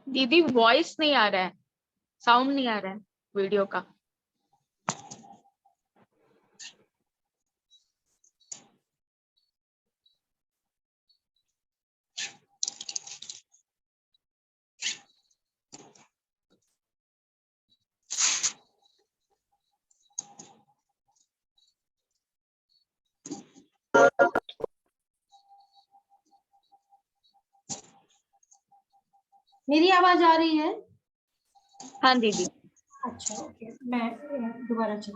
दीदी वॉइस नहीं आ रहा है, साउंड नहीं आ रहा है वीडियो का। मेरी आवाज आ रही है? हाँ दीदी। अच्छा ओके, मैं दोबारा check.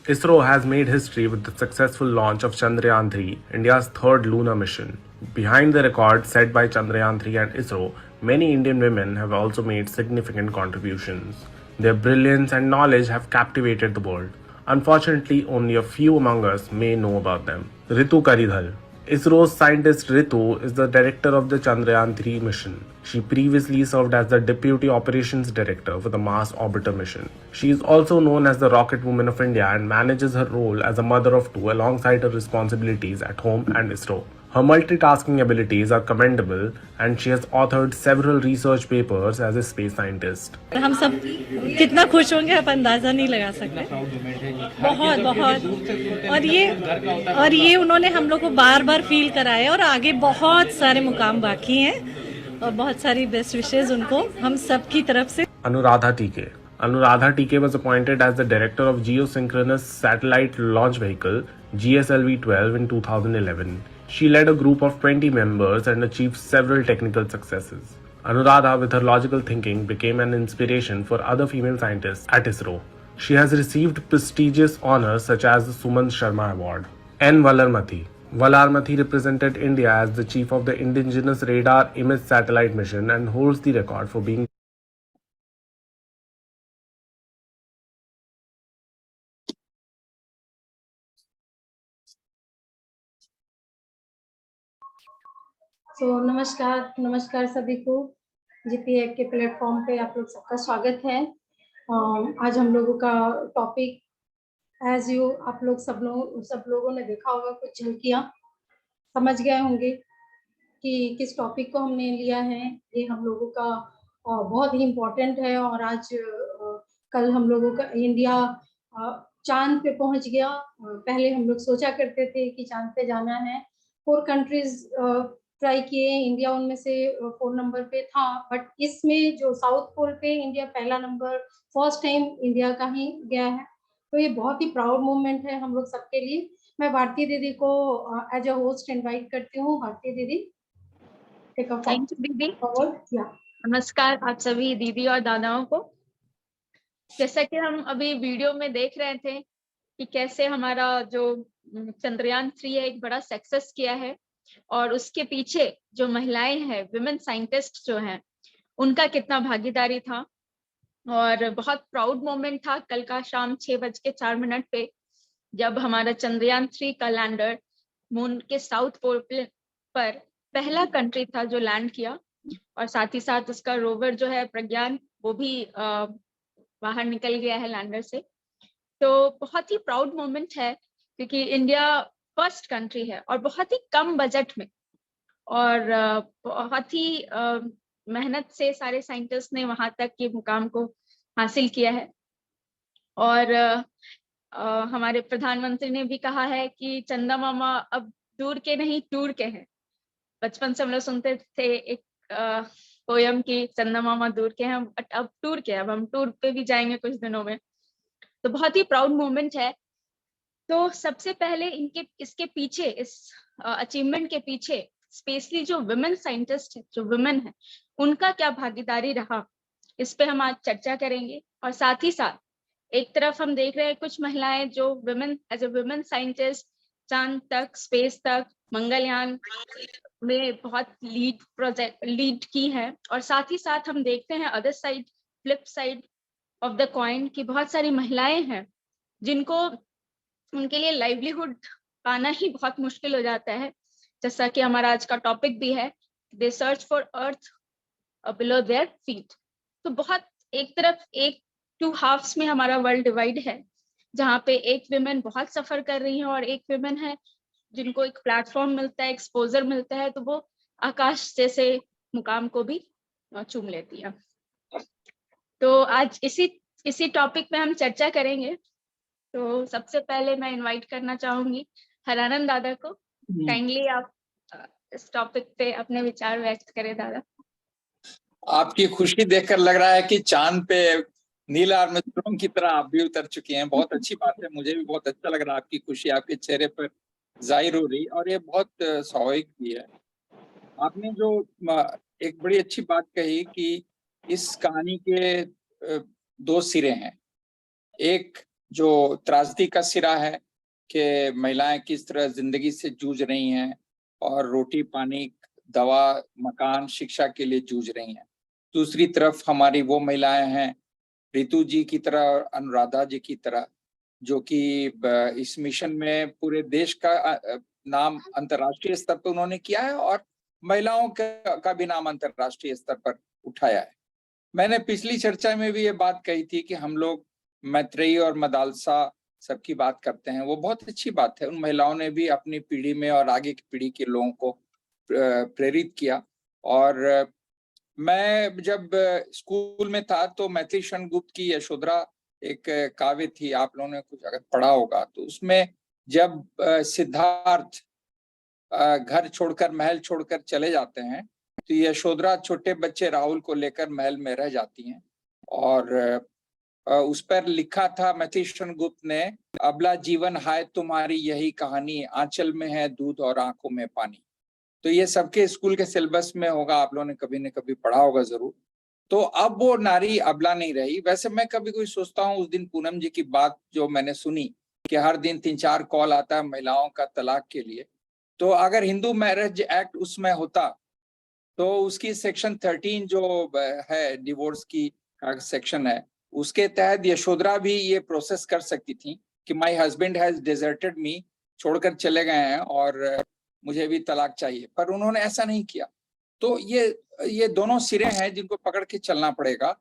ISRO has made history with the successful launch of Chandrayaan 3, India's third lunar mission. Behind the record set by Chandrayaan 3 and ISRO, many Indian women have also made significant contributions. Their brilliance and knowledge have captivated the world. Unfortunately, only a few among us may know about them. Ritu Karidhal. ISRO's scientist Ritu is the director of the Chandrayaan 3 mission. She previously served as the Deputy Operations Director for the Mars Orbiter mission. She is also known as the Rocket Woman of India and manages her role as a mother of two alongside her responsibilities at home and ISRO. Her multitasking abilities are commendable and she has authored several research papers as a space scientist. हम सब कितना खुश होंगे आप अंदाजा नहीं लगा सकते। बहुत बहुत और ये उन्होंने हम लोग को बार बार फील कराया और आगे बहुत सारे मुकाम बाकी हैं और बहुत सारी बेस्ट विशेष उनको हम सब की तरफ से। Anuradha TK. Anuradha TK was appointed as the director of Geosynchronous Satellite Launch Vehicle GSLV-12 in 2011. She led a group of 20 members and achieved several technical successes. Anuradha, with her logical thinking, became an inspiration for other female scientists at ISRO. She has received prestigious honors such as the Suman Sharma Award. N. Valarmathi. Valarmathi represented India as the chief of the Indigenous Radar Image Satellite Mission and holds the record for being नमस्कार सभी को। GPA के platform पे आप लोग सबका स्वागत है। आज हम लोगों का टॉपिक एज यू आप लोग सब लोगों ने देखा होगा, कुछ झलकियाँ समझ गए होंगे कि किस टॉपिक को हमने लिया है। ये हम लोगों का बहुत ही इम्पोर्टेंट है और आज कल हम लोगों का इंडिया चांद पे पहुंच गया। पहले हम लोग सोचा करते थे कि चांद पे जाना है, 4 कंट्रीज ट्राई किए, इंडिया उनमें से 4 नंबर पे था, बट इसमें जो साउथ पोल पे इंडिया पहला नंबर फर्स्ट टाइम इंडिया का ही गया है। तो ये बहुत ही प्राउड मोमेंट है हम लोग सबके लिए। मैं भारती दीदी को एज अ होस्ट इनवाइट करती हूँ। भारती दीदी, थैंक यू दीदी। या नमस्कार आप सभी दीदी और दादाओं को। जैसा कि हम अभी वीडियो में देख रहे थे कि कैसे हमारा जो चंद्रयान 3 है एक बड़ा सक्सेस किया है और उसके पीछे जो महिलाएं हैं, विमेन साइंटिस्ट जो हैं, उनका कितना भागीदारी था और बहुत प्राउड मोमेंट था कल का शाम 6:04 पे जब हमारा चंद्रयान 3 का लैंडर मून के साउथ पोल पर पहला कंट्री था जो लैंड किया और साथ ही साथ उसका रोवर जो है प्रज्ञान वो भी बाहर निकल गया है लैंडर से। तो बहुत ही प्राउड मोमेंट है क्योंकि इंडिया फर्स्ट कंट्री है और बहुत ही कम बजट में और बहुत ही मेहनत से सारे साइंटिस्ट ने वहां तक के मुकाम को हासिल किया है। और हमारे प्रधानमंत्री ने भी कहा है कि चंदा मामा अब दूर के नहीं टूर के हैं। बचपन से हम लोग सुनते थे एक पोयम की चंदा मामा दूर के हैं, अब टूर के, अब हम टूर पे भी जाएंगे कुछ दिनों में। तो बहुत ही प्राउड मोमेंट है। तो सबसे पहले इसके पीछे, इस अचीवमेंट के पीछे स्पेशली जो विमेन साइंटिस्ट है, जो विमेन है, उनका क्या भागीदारी रहा, इस पे हम आज चर्चा करेंगे। और साथ ही साथ एक तरफ हम देख रहे हैं कुछ महिलाएं जो women as a women scientist चांद तक, स्पेस तक, मंगलयान में बहुत लीड की है, और साथ ही साथ हम देखते हैं other side, flip side of the coin की बहुत सारी महिलाएं हैं जिनको उनके लिए लाइवलीहुड पाना ही बहुत मुश्किल हो जाता है, जैसा कि हमारा आज का टॉपिक भी है, they search for earth below their feet. तो बहुत एक तरफ एक टू हाफ्स में हमारा वर्ल्ड डिवाइड है, जहाँ पे एक विमेन बहुत सफर कर रही है और एक विमेन है जिनको एक प्लेटफॉर्म मिलता है, एक्सपोजर मिलता है, तो वो आकाश जैसे मुकाम को भी चूम लेती है। तो आज इसी टॉपिक पे हम चर्चा करेंगे। तो सबसे पहले मैं इनवाइट करना चाहूंगी हरानंद दादा को। काइंडली आप इस टॉपिक पे अपने विचार व्यक्त करें दादा। आपकी खुशी देखकर लग रहा है कि चांद पे नील आर्मस्ट्रांग की तरह आप भी उतर चुकी हैं। बहुत अच्छी बात है, मुझे भी बहुत अच्छा लग रहा है आपकी खुशी आपके चेहरे पर जाहिर हो रही, और ये बहुत स्वाभाविक भी है। आपने जो एक बड़ी अच्छी बात कही कि इस कहानी के दो सिरे हैं। एक जो त्रासदी का सिरा है कि महिलाएं किस तरह जिंदगी से जूझ रही हैं और रोटी पानी दवा मकान शिक्षा के लिए जूझ रही हैं। दूसरी तरफ हमारी वो महिलाएं हैं रितु जी की तरह और अनुराधा जी की तरह, जो कि इस मिशन में पूरे देश का नाम अंतर्राष्ट्रीय स्तर पर उन्होंने किया है और महिलाओं का भी नाम अंतर्राष्ट्रीय स्तर पर उठाया है। मैंने पिछली चर्चा में भी ये बात कही थी कि हम लोग मैत्रेयी और मदालसा सबकी बात करते हैं, वो बहुत अच्छी बात है। उन महिलाओं ने भी अपनी पीढ़ी में और आगे की पीढ़ी के लोगों को प्रेरित किया। और मैं जब स्कूल में था तो मैथिली शरण गुप्त की यशोधरा एक काव्य थी, आप लोगों ने कुछ अगर पढ़ा होगा तो उसमें जब सिद्धार्थ घर छोड़कर महल छोड़कर चले जाते हैं तो यशोधरा छोटे बच्चे राहुल को लेकर महल में रह जाती हैं। और उस पर लिखा था मैथिली शरण गुप्त ने, अबला जीवन हाय तुम्हारी यही कहानी, आंचल में है दूध और आंखों में पानी। तो ये सबके स्कूल के सिलेबस में होगा, आप लोगों ने कभी न कभी पढ़ा होगा जरूर। तो अब वो नारी अबला नहीं रही। वैसे मैं कभी कोई सोचता हूँ उस दिन पूनम जी की बात जो मैंने सुनी कि हर दिन 3-4 कॉल आता है महिलाओं का तलाक के लिए, तो अगर हिंदू मैरिज एक्ट उसमें होता तो उसकी सेक्शन 13 जो है डिवोर्स की सेक्शन है, उसके तहत यशोधरा भी ये प्रोसेस कर सकती थी कि माय हस्बैंड हैज डिजर्टेड मी, छोड़कर चले गए हैं और मुझे भी तलाक चाहिए, पर उन्होंने ऐसा नहीं किया। तो ये दोनों सिरे हैं जिनको पकड़ के चलना पड़ेगा,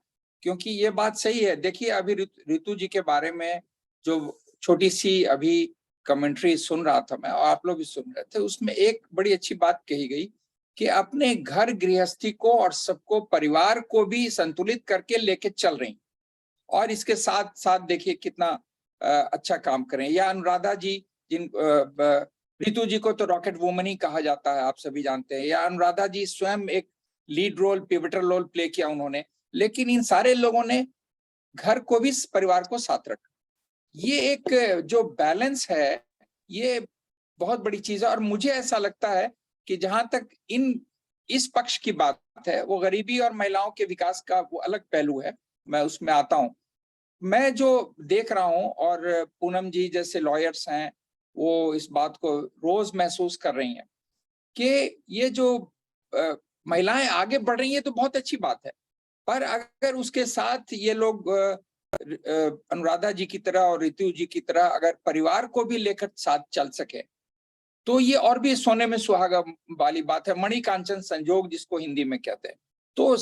क्योंकि ये बात सही है। देखिए अभी रितु जी के बारे में जो छोटी सी अभी कमेंट्री सुन रहा था मैं और आप लोग भी सुन रहे थे, उसमें एक बड़ी अच्छी बात कही गई कि अपने घर गृहस्थी को और सबको परिवार को भी संतुलित करके लेके चल रही, और इसके साथ साथ देखिए कितना अच्छा काम करें। या अनुराधा जी, जिन रितु जी को तो रॉकेट वुमन ही कहा जाता है, आप सभी जानते हैं। या अनुराधा जी स्वयं एक lead role pivotal role play किया उन्होंने, लेकिन इन सारे लोगों ने घर को भी परिवार को साथ रखा। ये एक जो बैलेंस है ये बहुत बड़ी चीज है। और मुझे ऐसा लगता है कि जहां तक इस पक्ष की बात है, वो गरीबी और महिलाओं के विकास का वो अलग पहलू है, मैं उसमें आता हूं। मैं जो देख रहा हूं और पूनम जी जैसे लॉयर्स हैं वो इस बात को रोज महसूस कर रही हैं कि ये जो महिलाएं आगे बढ़ रही हैं तो बहुत अच्छी बात है, पर अगर उसके साथ ये लोग अनुराधा जी की तरह और रितु जी की तरह अगर परिवार को भी लेकर साथ चल सके तो ये और भी सोने में सुहागा वाली बात है, मणि कांचन संजोग जिसको हिंदी में कहते हैं। तो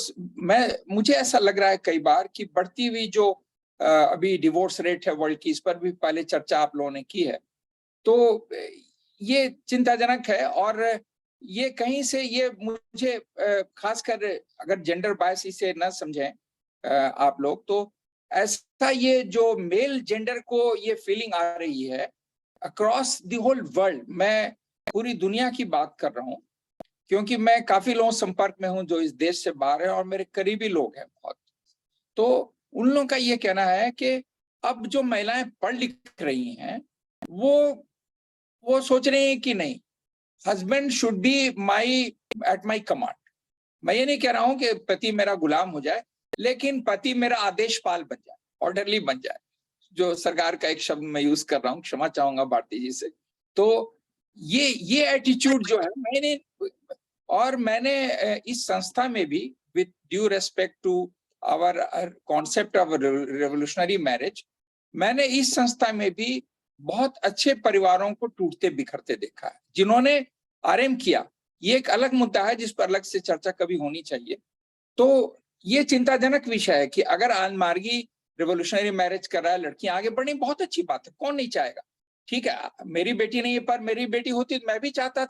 मुझे ऐसा लग रहा है कई बार कि बढ़ती हुई जो अभी डिवोर्स रेट है वर्ल्ड की, इस पर भी पहले चर्चा आप लोगों ने की है, तो ये चिंताजनक है। और ये कहीं से ये मुझे खासकर अगर जेंडर बायस इसे न समझें आप लोग, तो ऐसा ये जो मेल जेंडर को ये फीलिंग आ रही है अक्रॉस द होल वर्ल्ड, मैं पूरी दुनिया की बात कर रहा हूँ क्योंकि मैं काफी लोगों संपर्क में हूँ जो इस देश से बाहर है और मेरे करीबी लोग हैं बहुत। तो उन लोगों का ये कहना है कि अब जो महिलाएं पढ़ लिख रही हैं वो सोच रही हैं कि नहीं, husband should be at my command. मैं ये नहीं कह रहा हूं कि पति मेरा गुलाम हो जाए, लेकिन पति मेरा आदेशपाल बन जाए, ऑर्डरली बन जाए, जो सरकार का एक शब्द मैं यूज कर रहा हूँ, क्षमा चाहूंगा भारती जी से। तो ये एटीट्यूड जो है मैंने इस संस्था में भी with due respect to our concept of revolutionary marriage, मैंने इस संस्था में भी बहुत अच्छे परिवारों को टूटते बिखरते देखा है, जिन्होंने आरएम किया। ये एक अलग मुद्दा है जिस पर अलग से चर्चा कभी होनी चाहिए। तो ये चिंताजनक विषय है कि अगर अनमार्गी रिवोल्यूशनरी मैरिज कर रहा है, लड़कियां आगे बढ़नी, बहुत अच्छी बात है, कौन नहीं चाहेगा। ठीक है, मेरी बेटी नहीं है, पर मेरी बेटी होती तो मैं भी चाहता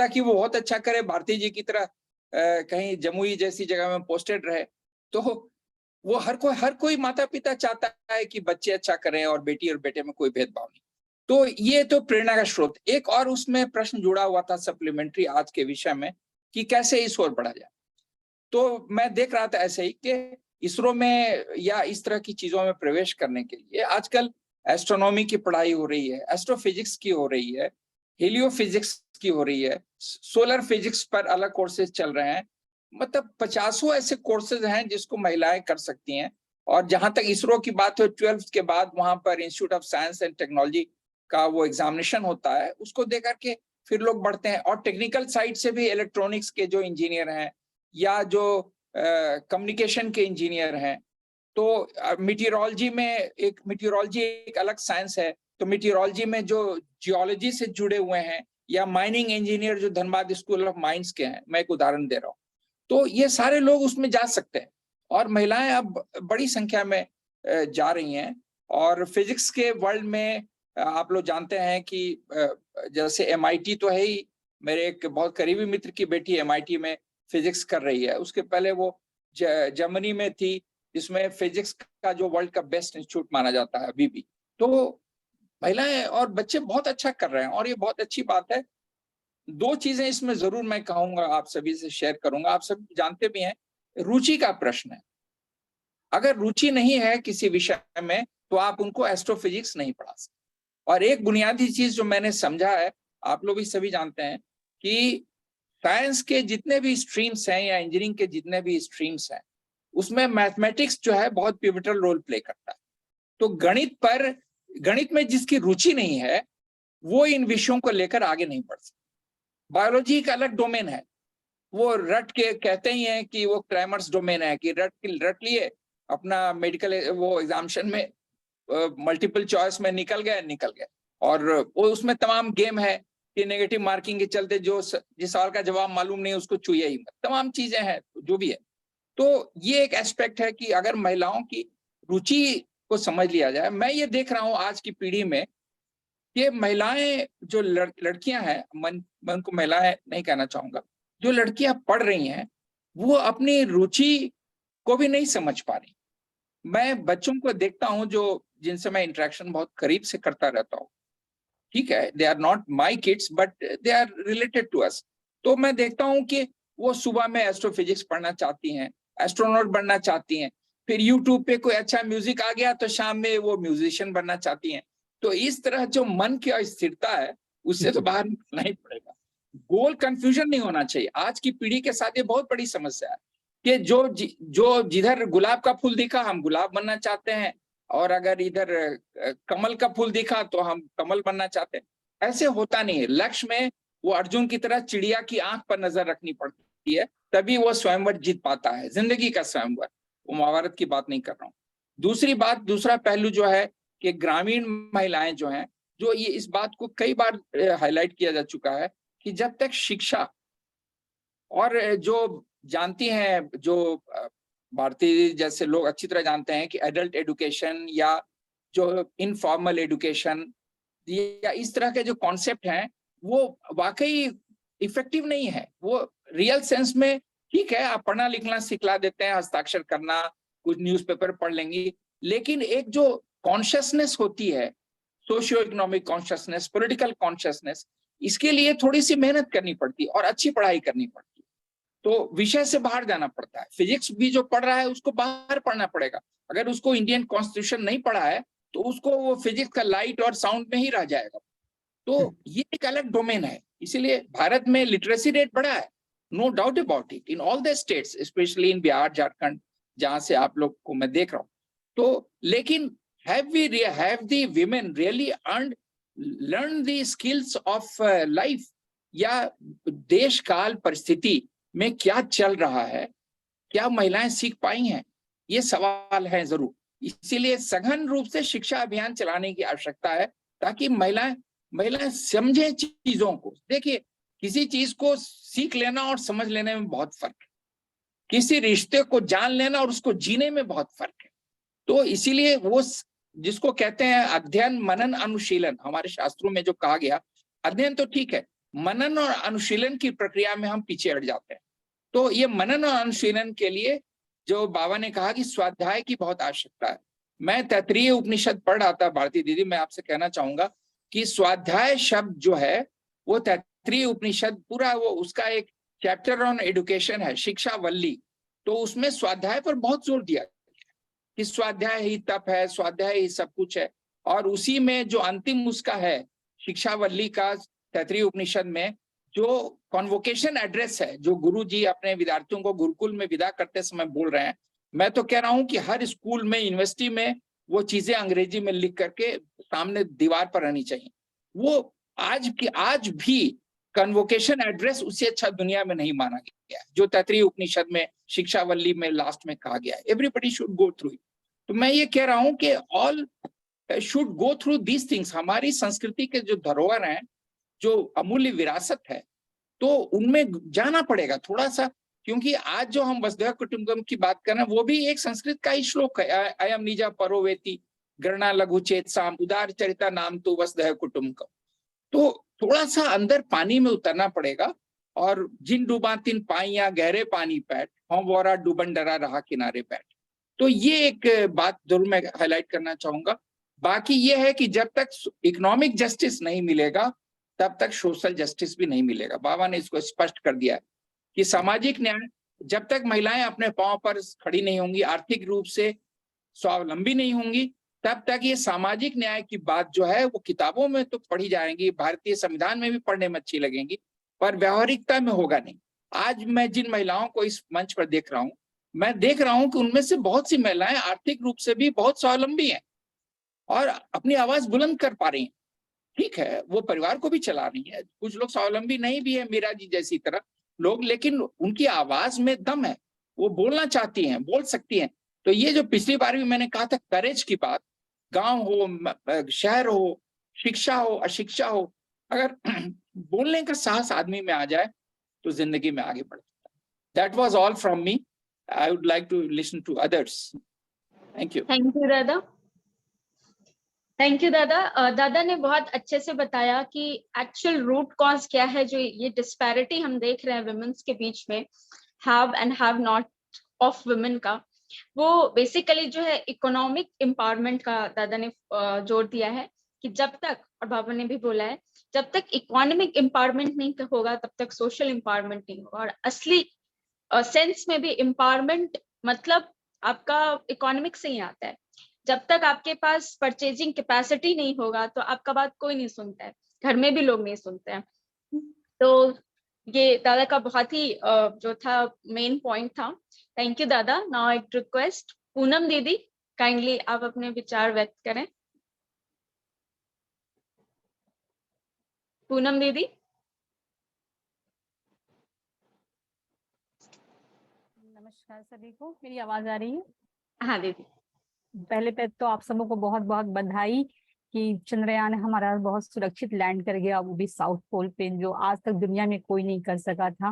कि वो बहुत अच्छा करे, भारती जी की तरह कहीं जमुई जैसी जगह में पोस्टेड रहे। तो वो हर कोई माता पिता चाहता है कि बच्चे अच्छा करें और बेटी और बेटे में कोई भेदभाव नहीं। तो ये तो प्रेरणा का स्रोत। एक और उसमें प्रश्न जुड़ा हुआ था सप्लीमेंट्री आज के विषय में कि कैसे इस ओर बढ़ा जाए। तो मैं देख रहा था ऐसे ही कि इसरो में या इस तरह की चीजों में प्रवेश करने के लिए आजकल एस्ट्रोनॉमी की पढ़ाई हो रही है, एस्ट्रोफिजिक्स की हो रही है, हेलियोफिजिक्स की हो रही है, सोलर फिजिक्स पर अलग कोर्सेज चल रहे हैं। मतलब 50 ऐसे कोर्सेज हैं जिसको महिलाएं कर सकती हैं। और जहां तक इसरो की बात हो, 12th के बाद वहां पर institute of science and technology का वो एग्जामिनेशन होता है, उसको दे करके फिर लोग बढ़ते हैं। और टेक्निकल साइड से भी इलेक्ट्रॉनिक्स के जो इंजीनियर हैं या जो कम्युनिकेशन के इंजीनियर हैं, तो मीटियोरोलॉजी एक अलग साइंस है, तो मीटियोरोलॉजी में जो जियोलॉजी से जुड़े हुए हैं या माइनिंग इंजीनियर जो धनबाद स्कूल ऑफ माइंस के हैं, मैं एक उदाहरण दे रहा हूँ, तो ये सारे लोग उसमें जा सकते हैं। और महिलाएं अब बड़ी संख्या में जा रही हैं। और फिजिक्स के वर्ल्ड में आप लोग जानते हैं कि जैसे MIT तो है ही, मेरे एक बहुत करीबी मित्र की बेटी MIT में फिजिक्स कर रही है। उसके पहले वो जर्मनी में थी, जिसमें फिजिक्स का जो वर्ल्ड का बेस्ट इंस्टीट्यूट माना जाता है अभी भी। तो महिलाएं और बच्चे बहुत अच्छा कर रहे हैं और ये बहुत अच्छी बात है। 2 चीजें इसमें जरूर मैं कहूंगा, आप सभी से शेयर करूंगा। आप सब जानते भी हैं, रुचि का प्रश्न है। अगर रुचि नहीं है किसी विषय में तो आप उनको एस्ट्रोफिजिक्स नहीं पढ़ा सकते। और एक बुनियादी चीज जो मैंने समझा है, आप लोग भी सभी जानते हैं कि साइंस के जितने भी स्ट्रीम्स हैं या इंजीनियरिंग के जितने भी स्ट्रीम्स हैं, उसमें मैथमेटिक्स जो है बहुत पिवटल रोल प्ले करता है। तो गणित में जिसकी रुचि नहीं है वो इन विषयों को लेकर आगे नहीं बढ़ सकता। बायोलॉजी एक अलग डोमेन है, वो रट के कहते ही हैं कि वो क्राइमर्स डोमेन है, कि रट लिए अपना मेडिकल वो एग्जामिनेशन में मल्टीपल चॉइस में निकल गए और वो उसमें तमाम गेम है कि नेगेटिव मार्किंग के चलते जिस सवाल का जवाब मालूम नहीं उसको छुए ही मत, तमाम चीजें हैं जो भी है। तो ये एक एस्पेक्ट है कि अगर महिलाओं की रुचि को समझ लिया जाए। मैं ये देख रहा हूँ आज की पीढ़ी में कि महिलाएं जो लड़कियां हैं, मैं उनको महिलाएं नहीं कहना चाहूंगा, जो लड़कियां पढ़ रही हैं वो अपनी रुचि को भी नहीं समझ पा रही। मैं बच्चों को देखता हूं जिनसे मैं इंटरेक्शन बहुत करीब से करता रहता हूँ, ठीक है, they are not my kids but they are related to us. तो मैं देखता हूँ कि वो सुबह में एस्ट्रोफिजिक्स पढ़ना चाहती हैं, एस्ट्रोनॉट बनना चाहती हैं, फिर यूट्यूब पे कोई अच्छा म्यूजिक आ गया तो शाम में वो म्यूजिशियन बनना चाहती हैं। तो इस तरह जो मन की अस्थिरता है उससे तो बाहर निकलना ही पड़ेगा। गोल कंफ्यूजन नहीं होना चाहिए। आज की पीढ़ी के साथ ये बहुत बड़ी समस्या है कि जो जिधर गुलाब का फूल दिखा हम गुलाब बनना चाहते हैं, और अगर इधर कमल का फूल दिखा तो हम कमल बनना चाहते हैं। ऐसे होता नहीं है। लक्ष्य में वो अर्जुन की तरह चिड़िया की आंख पर नजर रखनी पड़ती है, तभी वो स्वयंवर जीत पाता है, जिंदगी का स्वयंवर। वो महाभारत की बात नहीं कर रहा हूँ। दूसरा पहलू जो है कि ग्रामीण महिलाएं जो हैं, जो ये इस बात को कई बार हाईलाइट किया जा चुका है कि जब तक शिक्षा, और जो जानती हैं, जो भारतीय जैसे लोग अच्छी तरह जानते हैं कि एडल्ट एजुकेशन या जो इनफॉर्मल एजुकेशन या इस तरह के जो कॉन्सेप्ट हैं वो वाकई इफेक्टिव नहीं है। वो रियल सेंस में ठीक है, आप पढ़ना लिखना सिखला देते हैं, हस्ताक्षर करना, कुछ न्यूज़पेपर पढ़ लेंगी, लेकिन एक जो कॉन्शियसनेस होती है, socio economic consciousness, political consciousness, इसके लिए थोड़ी सी मेहनत करनी पड़ती है और अच्छी पढ़ाई करनी पड़ती है। तो विषय से बाहर जाना पड़ता है। फिजिक्स भी जो पढ़ रहा है उसको बाहर पढ़ना पड़ेगा। अगर उसको इंडियन कॉन्स्टिट्यूशन नहीं पढ़ा है तो उसको वो फिजिक्स का लाइट और साउंड में ही रह जाएगा। तो ये एक अलग डोमेन है। इसीलिए भारत में लिटरेसी रेट बढ़ा है, no doubt about it, in all the states, specially in Bihar, Jharkhand, जहां से आप लोग को मैं देख रहा हूँ। तो लेकिन have the women really learn the skills of life? या देश काल परिस्थिति में क्या चल रहा है, क्या महिलाएं सीख पाई हैं? ये सवाल है जरूर। इसीलिए सघन रूप से शिक्षा अभियान चलाने की आवश्यकता है, ताकि महिलाएं समझें चीजों को। देखिए, किसी चीज को सीख लेना और समझ लेने में बहुत फर्क है, किसी रिश्ते को जान लेना और उसको जीने में बहुत फर्क है। तो इसीलिए वो जिसको कहते हैं अध्ययन मनन अनुशीलन, हमारे शास्त्रों में जो कहा गया, अध्ययन तो ठीक है, मनन और अनुशीलन की प्रक्रिया में हम पीछे हट जाते हैं। तो ये मनन और अनुशीलन के लिए जो बाबा ने कहा कि स्वाध्याय की बहुत आवश्यकता है। मैं तैत्तिरीय उपनिषद पढ़ रहा था भारती दीदी, मैं आपसे कहना चाहूंगा कि स्वाध्याय शब्द जो है वो तैत्तिरीय उपनिषद पूरा वो उसका एक चैप्टर ऑन एजुकेशन है, शिक्षा वल्ली। तो उसमें स्वाध्याय पर बहुत जोर दिया कि स्वाध्याय ही तप है, स्वाध्याय ही सब कुछ है। और उसी में जो अंतिम उसका है शिक्षावल्ली का तैत्तिरीय उपनिषद में जो कॉन्वोकेशन एड्रेस है, जो गुरु जी अपने विद्यार्थियों को गुरुकुल में विदा करते समय बोल रहे हैं, मैं तो कह रहा हूं कि हर स्कूल में, यूनिवर्सिटी में वो चीजें अंग्रेजी में लिख करके सामने दीवार पर रहनी चाहिए। वो आज भी कन्वोकेशन एड्रेस उससे अच्छा दुनिया में नहीं माना गया जो तैत्तिरीय उपनिषद में शिक्षावल्ली में लास्ट में कहा गया है। Everybody should go through it. तो मैं ये कह रहा हूं कि all should go through these things. हमारी संस्कृति के जो धरोहर हैं, जो अमूल्य विरासत है, तो उनमें जाना पड़ेगा थोड़ा सा, क्योंकि आज जो हम वसुधैव कुटुंबकम की बात कर रहे हैं वो भी एक संस्कृत का ही श्लोक है, अयम निजा परोवेति गणना लघु चेतसाम उदार चरिता नाम तो वसुधैव कुटुंबकम। तो थोड़ा सा अंदर पानी में उतरना पड़ेगा, और जिन डूबा तिन पाइया गहरे पानी पैठ, हम वोरा डूबन डरा रहा किनारे बैठ। तो ये एक बात जरूर मैं हाईलाइट करना चाहूंगा। बाकी ये है कि जब तक इकोनॉमिक जस्टिस नहीं मिलेगा तब तक सोशल जस्टिस भी नहीं मिलेगा। बाबा ने इसको स्पष्ट कर दिया है कि सामाजिक न्याय, जब तक महिलाएं अपने पांव पर खड़ी नहीं होंगी, आर्थिक रूप से स्वावलंबी नहीं होंगी, तब तक ये सामाजिक न्याय की बात जो है वो किताबों में तो पढ़ी जाएंगी, भारतीय संविधान में भी पढ़ने में अच्छी लगेंगी, पर व्यावहारिकता में होगा नहीं। आज मैं जिन महिलाओं को इस मंच पर देख रहा हूं, मैं देख रहा हूं कि उनमें से बहुत सी महिलाएं आर्थिक रूप से भी बहुत स्वावलंबी हैं और अपनी आवाज बुलंद कर पा रही हैं। ठीक है, वो परिवार को भी चला रही है। कुछ लोग स्वावलंबी नहीं भी है, मीरा जी जैसी तरह लोग, लेकिन उनकी आवाज में दम है, वो बोलना चाहती हैं, बोल सकती हैं। तो ये जो पिछली बार भी मैंने कहा था करेज की बात, गांव हो, शहर हो, शिक्षा हो, अशिक्षा हो, अगर बोलने का साहस आदमी में आ जाए तो जिंदगी में आगे बढ़ सकता है। That was all from me. I would like to listen to others. Thank you. Thank you दादा। थैंक यू दादा। दादा ने बहुत अच्छे से बताया कि एक्चुअल रूट कॉज क्या है, जो ये डिस्पैरिटी हम देख रहे हैं वुमेन्स के बीच में, have and have not of women का, वो बेसिकली जो है इकोनॉमिक एम्पावरमेंट का दादा ने जोर दिया है कि जब तक, और बाबा ने भी बोला है, जब तक इकोनॉमिक एम्पावरमेंट नहीं होगा तब तक सोशल एम्पावरमेंट नहीं होगा। और असली सेंस में भी एम्पावरमेंट मतलब आपका इकोनॉमिक से ही आता है। जब तक आपके पास परचेजिंग कैपेसिटी नहीं होगा तो आपका बात कोई नहीं सुनता है, घर में भी लोग नहीं सुनते हैं। तो ये दादा का बहुत ही जो था मेन पॉइंट था। थैंक यू दादा। नाउ एक रिक्वेस्ट, पूनम दीदी काइंडली आप अपने विचार व्यक्त करें। पूनम दीदी। नमस्कार सभी को, मेरी आवाज आ रही है? हाँ दीदी। पहले पे तो आप सबों को बहुत बहुत बधाई कि चंद्रयान हमारा बहुत सुरक्षित लैंड कर गया, वो भी साउथ पोल पे, जो आज तक दुनिया में कोई नहीं कर सका था।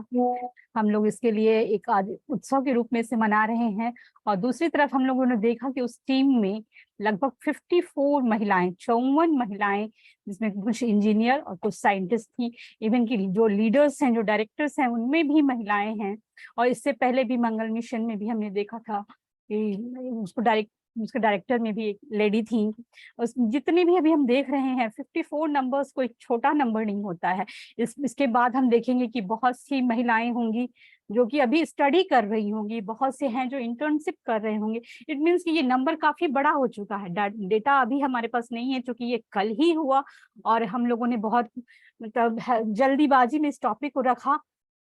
हम लोग इसके लिए एक आज उत्सव के रूप में से मना रहे हैं। और दूसरी तरफ हम लोगों ने देखा कि उस टीम में लगभग 54 महिलाएं, 54 महिलाएं, जिसमें कुछ इंजीनियर और कुछ साइंटिस्ट थी। इवन की जो लीडर्स हैं, जो डायरेक्टर्स हैं, उनमें भी महिलाएं हैं। और इससे पहले भी मंगल मिशन में भी हमने देखा था कि उसके डायरेक्टर में भी एक लेडी थी। जितने भी अभी हम देख रहे हैं, 54 नंबर्स कोई छोटा नंबर नहीं होता है। इसके बाद हम देखेंगे कि बहुत सी महिलाएं होंगी जो कि अभी स्टडी कर रही होंगी, बहुत से हैं जो इंटर्नशिप कर रहे होंगे। इट मीन्स कि ये नंबर काफी बड़ा हो चुका है। डेटा अभी हमारे पास नहीं है, क्योंकि ये कल ही हुआ और हम लोगों ने बहुत मतलब जल्दीबाजी में इस टॉपिक को रखा,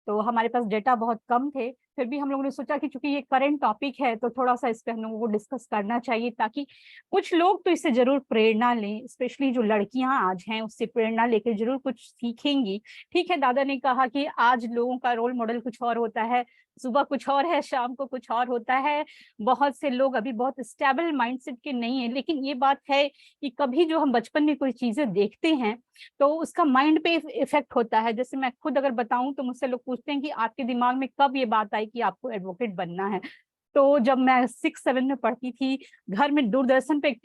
तो हमारे पास डेटा बहुत कम थे। फिर भी हम लोगों ने सोचा कि चूंकि ये करंट टॉपिक है तो थोड़ा सा इस पे हम लोगों को डिस्कस करना चाहिए, ताकि कुछ लोग तो इससे जरूर प्रेरणा लें। स्पेशली जो लड़कियां आज हैं, उससे प्रेरणा लेकर जरूर कुछ सीखेंगी। ठीक है, दादा ने कहा कि आज लोगों का रोल मॉडल कुछ और होता है, सुबह कुछ और है, शाम को कुछ और होता है। बहुत से लोग अभी बहुत स्टेबल माइंडसेट के नहीं है, लेकिन ये बात है कि कभी जो हम बचपन में कोई चीजें देखते हैं तो उसका माइंड पे इफेक्ट होता है। जैसे मैं खुद अगर बताऊं तो मुझसे लोग पूछते हैं कि आपके दिमाग में कब ये बात आई कि आपको एडवोकेट बनना है। तो जब मैं 6-7 में पढ़ती थी, घर में दूरदर्शन पे एक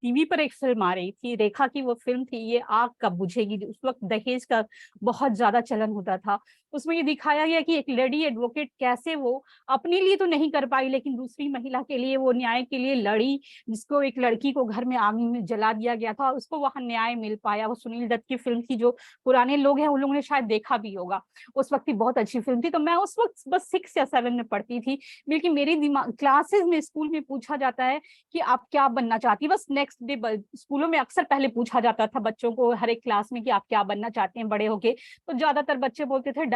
टीवी पर एक फिल्म आ रही थी, रेखा की वो फिल्म थी, ये आग कब बुझेगी। उस वक्त दहेज का बहुत ज्यादा चलन होता था। उसमें ये दिखाया गया कि एक लेडी एडवोकेट कैसे वो अपने लिए तो नहीं कर पाई, लेकिन दूसरी महिला के लिए वो न्याय के लिए लड़ी, जिसको एक लड़की को घर में आग में जला दिया गया था, उसको वहां न्याय मिल पाया। वो सुनील दत्त की फिल्म थी, जो पुराने लोग हैं उन लोगों ने शायद देखा भी होगा। उस वक्त की बहुत अच्छी फिल्म थी। तो मैं उस वक्त बस 6 या 7 में पढ़ती थी, बल्कि मेरी दिमाग क्लासेस में स्कूल में पूछा जाता है कि आप क्या बनना चाहती है। बस नेक्स्ट डे स्कूलों में अक्सर पहले पूछा जाता था बच्चों को हर एक क्लास में कि आप क्या बनना चाहते हैं बड़े होके। तो ज्यादातर बच्चे बोलते थे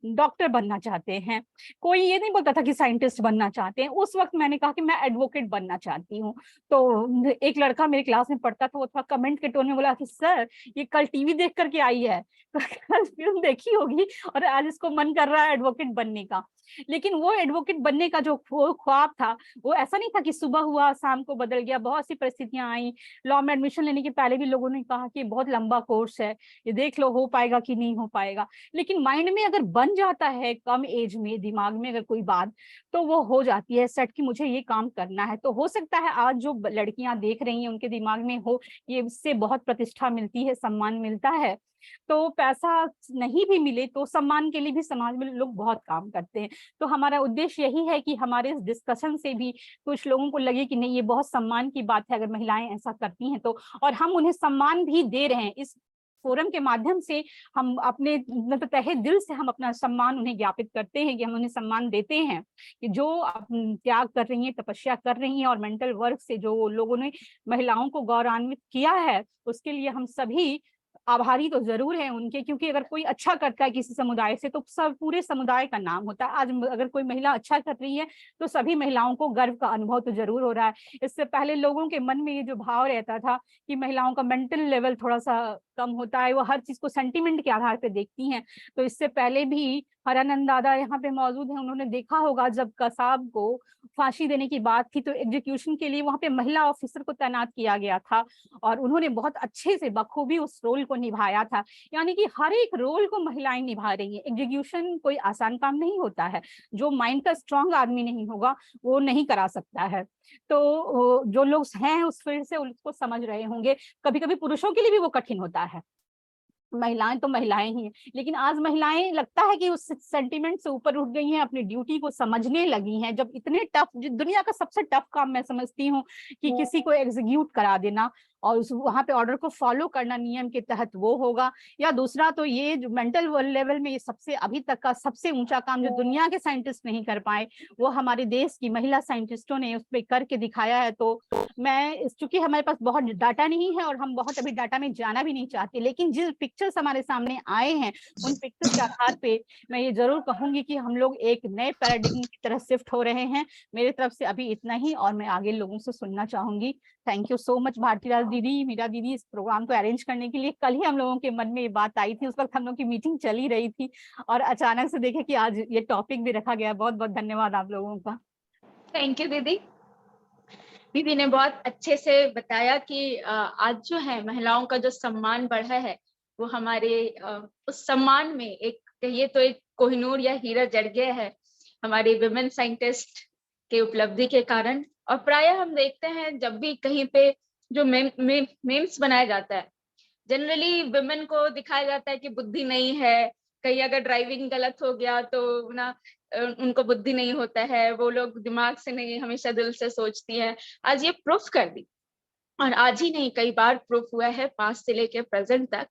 डॉक्टर बनना चाहते हैं, कोई ये नहीं बोलता था कि साइंटिस्ट बनना चाहते हैं। उस वक्त मैंने कहा कि मैं एडवोकेट बनना चाहती हूँ। तो एक लड़का मेरे क्लास में पढ़ता था, वो थोड़ा कमेंट के टोन में बोला कि सर ये कल टीवी देख करके आई है, तो कल फिल्म देखी होगी और आज इसको मन कर रहा है एडवोकेट बनने का। लेकिन वो एडवोकेट बनने का जो ख्वाब था, वो ऐसा नहीं था कि सुबह हुआ शाम को बदल गया। बहुत सी परिस्थितियां आई। लॉ में एडमिशन लेने के पहले भी लोगों ने कहा कि बहुत लंबा कोर्स है, ये देख लो हो पाएगा कि नहीं हो पाएगा। लेकिन माइंड में अगर बन जाता है कम एज में, दिमाग में अगर कोई बात, तो वो हो जाती है सेट कि मुझे ये काम करना है। तो हो सकता है आज जो लड़कियां देख रही हैं उनके दिमाग में हो, ये इससे बहुत प्रतिष्ठा मिलती है, सम्मान मिलता है। तो पैसा नहीं भी मिले तो सम्मान के लिए भी समाज में लोग बहुत काम करते हैं। तो हमारा उद्देश्य यही है कि हमारे इस डिस्कशन से भी कुछ लोगों को लगे कि नहीं, ये बहुत सम्मान की बात है अगर महिलाएं ऐसा करती हैं तो। और हम उन्हें सम्मान भी दे रहे हैं इस फोरम के माध्यम से। हम अपने मतलब तहे दिल से हम अपना सम्मान उन्हें ज्ञापित करते हैं कि हम उन्हें सम्मान देते हैं कि जो त्याग कर रही हैं, तपस्या कर रही हैं, और मेंटल वर्क से जो लोगों ने महिलाओं को गौरवान्वित किया है, उसके लिए हम सभी आभारी तो जरूर हैं उनके। क्योंकि अगर कोई अच्छा करता है किसी समुदाय से तो सब पूरे समुदाय का नाम होता है। आज अगर कोई महिला अच्छा कर रही है तो सभी महिलाओं को गर्व का अनुभव तो जरूर हो रहा है। इससे पहले लोगों के मन में ये जो भाव रहता था कि महिलाओं का मेंटल लेवल थोड़ा सा कम होता है, वो हर चीज को सेंटिमेंट के आधार पे देखती हैं। तो इससे पहले भी हरानंद दादा यहाँ पे मौजूद हैं, उन्होंने देखा होगा जब कसाब को फांसी देने की बात थी तो एग्जीक्यूशन के लिए वहां पे महिला ऑफिसर को तैनात किया गया था, और उन्होंने बहुत अच्छे से बखूबी उस रोल को निभाया था। यानी कि हर एक रोल को महिलाएं निभा रही हैं। एग्जीक्यूशन कोई आसान काम नहीं होता है, जो माइंड का स्ट्रांग आदमी नहीं होगा वो नहीं करा सकता है। तो जो लोग हैं उस फील्ड से उसको समझ रहे होंगे। कभी कभी पुरुषों के लिए भी वो कठिन होता है, महिलाएं तो महिलाएं ही हैं, लेकिन आज महिलाएं लगता है कि उस सेंटिमेंट से ऊपर उठ गई हैं, अपनी ड्यूटी को समझने लगी हैं। जब इतने टफ, दुनिया का सबसे टफ काम मैं समझती हूँ कि किसी को एग्जीक्यूट करा देना और उस वहां पे ऑर्डर को फॉलो करना नियम के तहत, वो होगा। या दूसरा तो ये जो मेंटल लेवल में ये सबसे अभी तक का सबसे ऊंचा काम जो दुनिया के साइंटिस्ट नहीं कर पाए, वो हमारे देश की महिला साइंटिस्टों ने उस पर करके दिखाया है। तो मैं, चूंकि हमारे पास बहुत डाटा नहीं है और हम बहुत अभी डाटा में जाना भी नहीं चाहते, लेकिन जिस पिक्चर्स हमारे सामने आए हैं उन पिक्चर्स के आधार पे मैं ये जरूर कहूंगी कि हम लोग एक नए पैराडिग्म की तरफ शिफ्ट हो रहे हैं। मेरी तरफ से अभी इतना ही, और मैं आगे लोगों से सुनना चाहूंगी। थैंक यू सो मच भारतीराज दीदी, मीरा दीदी, इस प्रोग्राम को अरेंज करने के लिए। कल ही हम लोगों के मन में ये बात आई थी, उस वक्त हम लोग की मीटिंग चली रही थी और अचानक से देखे कि आज ये टॉपिक भी रखा गया। बहुत बहुत धन्यवाद आप लोगों का। थैंक यू दीदी। दीदी ने बहुत अच्छे से बताया कि आज जो है महिलाओं का जो सम्मान बढ़ा है वो हमारे उस सम्मान में एक कहिए तो एक कोहिनूर या हीरा जड़ गया है हमारे विमेन साइंटिस्ट के उपलब्धि के कारण। और प्रायः हम देखते हैं जब भी कहीं पे जो मेम्स बनाया जाता है, जनरली विमेन को दिखाया जाता है कि बुद्धि नहीं है, कहीं अगर ड्राइविंग गलत हो गया तो ना उनको बुद्धि नहीं होता है, वो लोग दिमाग से नहीं हमेशा दिल से सोचती है। आज ये प्रूफ कर दी, और आज ही नहीं कई बार प्रूफ हुआ है, पास्ट से लेके प्रेजेंट तक।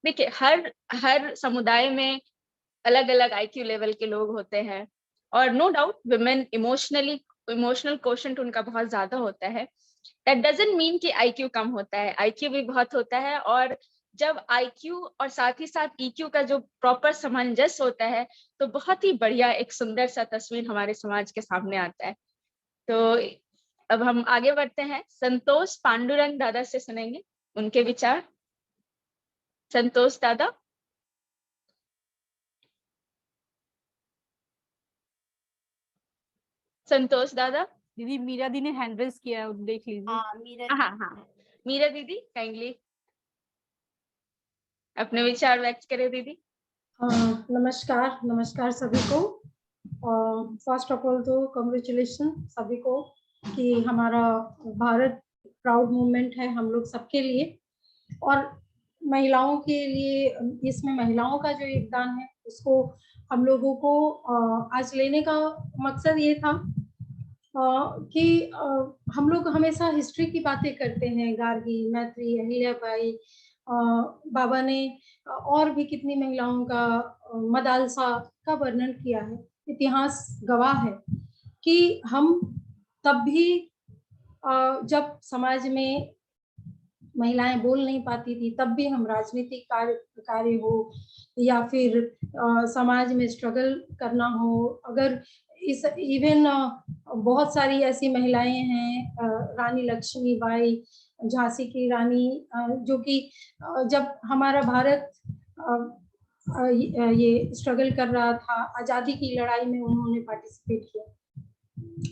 देखिए हर समुदाय में अलग अलग आईक्यू लेवल के लोग होते हैं, और no doubt women emotional quotient उनका बहुत ज्यादा होता है। दैट डजंट मीन कि आईक्यू कम होता है, आईक्यू भी बहुत होता है। और जब आईक्यू और साथ ही साथ ईक्यू का जो प्रॉपर सामंजस्य होता है तो बहुत ही बढ़िया एक सुंदर सा तस्वीर हमारे समाज के सामने आता है। तो अब हम आगे बढ़ते हैं, संतोष पांडुरंग दादा से सुनेंगे उनके विचार। संतोष दादा। संतोष दादा। दीदी मीरा दी ने हैंड रेज किया है, देख लीजिए। हाँ, मीरा दीदी काइंडली अपने विचार व्यक्त करें दीदी। नमस्कार सभी को। फर्स्ट ऑफ ऑल तो कांग्रेचुलेशन सभी को कि हमारा भारत प्राउड मूवमेंट है हम लोग सबके लिए, और महिलाओं के लिए इसमें महिलाओं का जो योगदान है उसको हम लोगों को आज लेने का मकसद ये था कि हम लोग हमेशा हिस्ट्री की बातें करते हैं, गार्गी, मैत्री, अहिल्याबाई, बाबा ने और भी कितनी महिलाओं का, मदालसा का वर्णन किया है। इतिहास गवाह है कि हम तब भी जब समाज में महिलाएं बोल नहीं पाती थी तब भी हम राजनीतिक कार्य हो या फिर समाज में स्ट्रगल करना हो, अगर इस इवन बहुत सारी ऐसी महिलाएं हैं, रानी लक्ष्मीबाई, झांसी की रानी, जो कि जब हमारा भारत ये स्ट्रगल कर रहा था आजादी की लड़ाई में उन्होंने पार्टिसिपेट किया।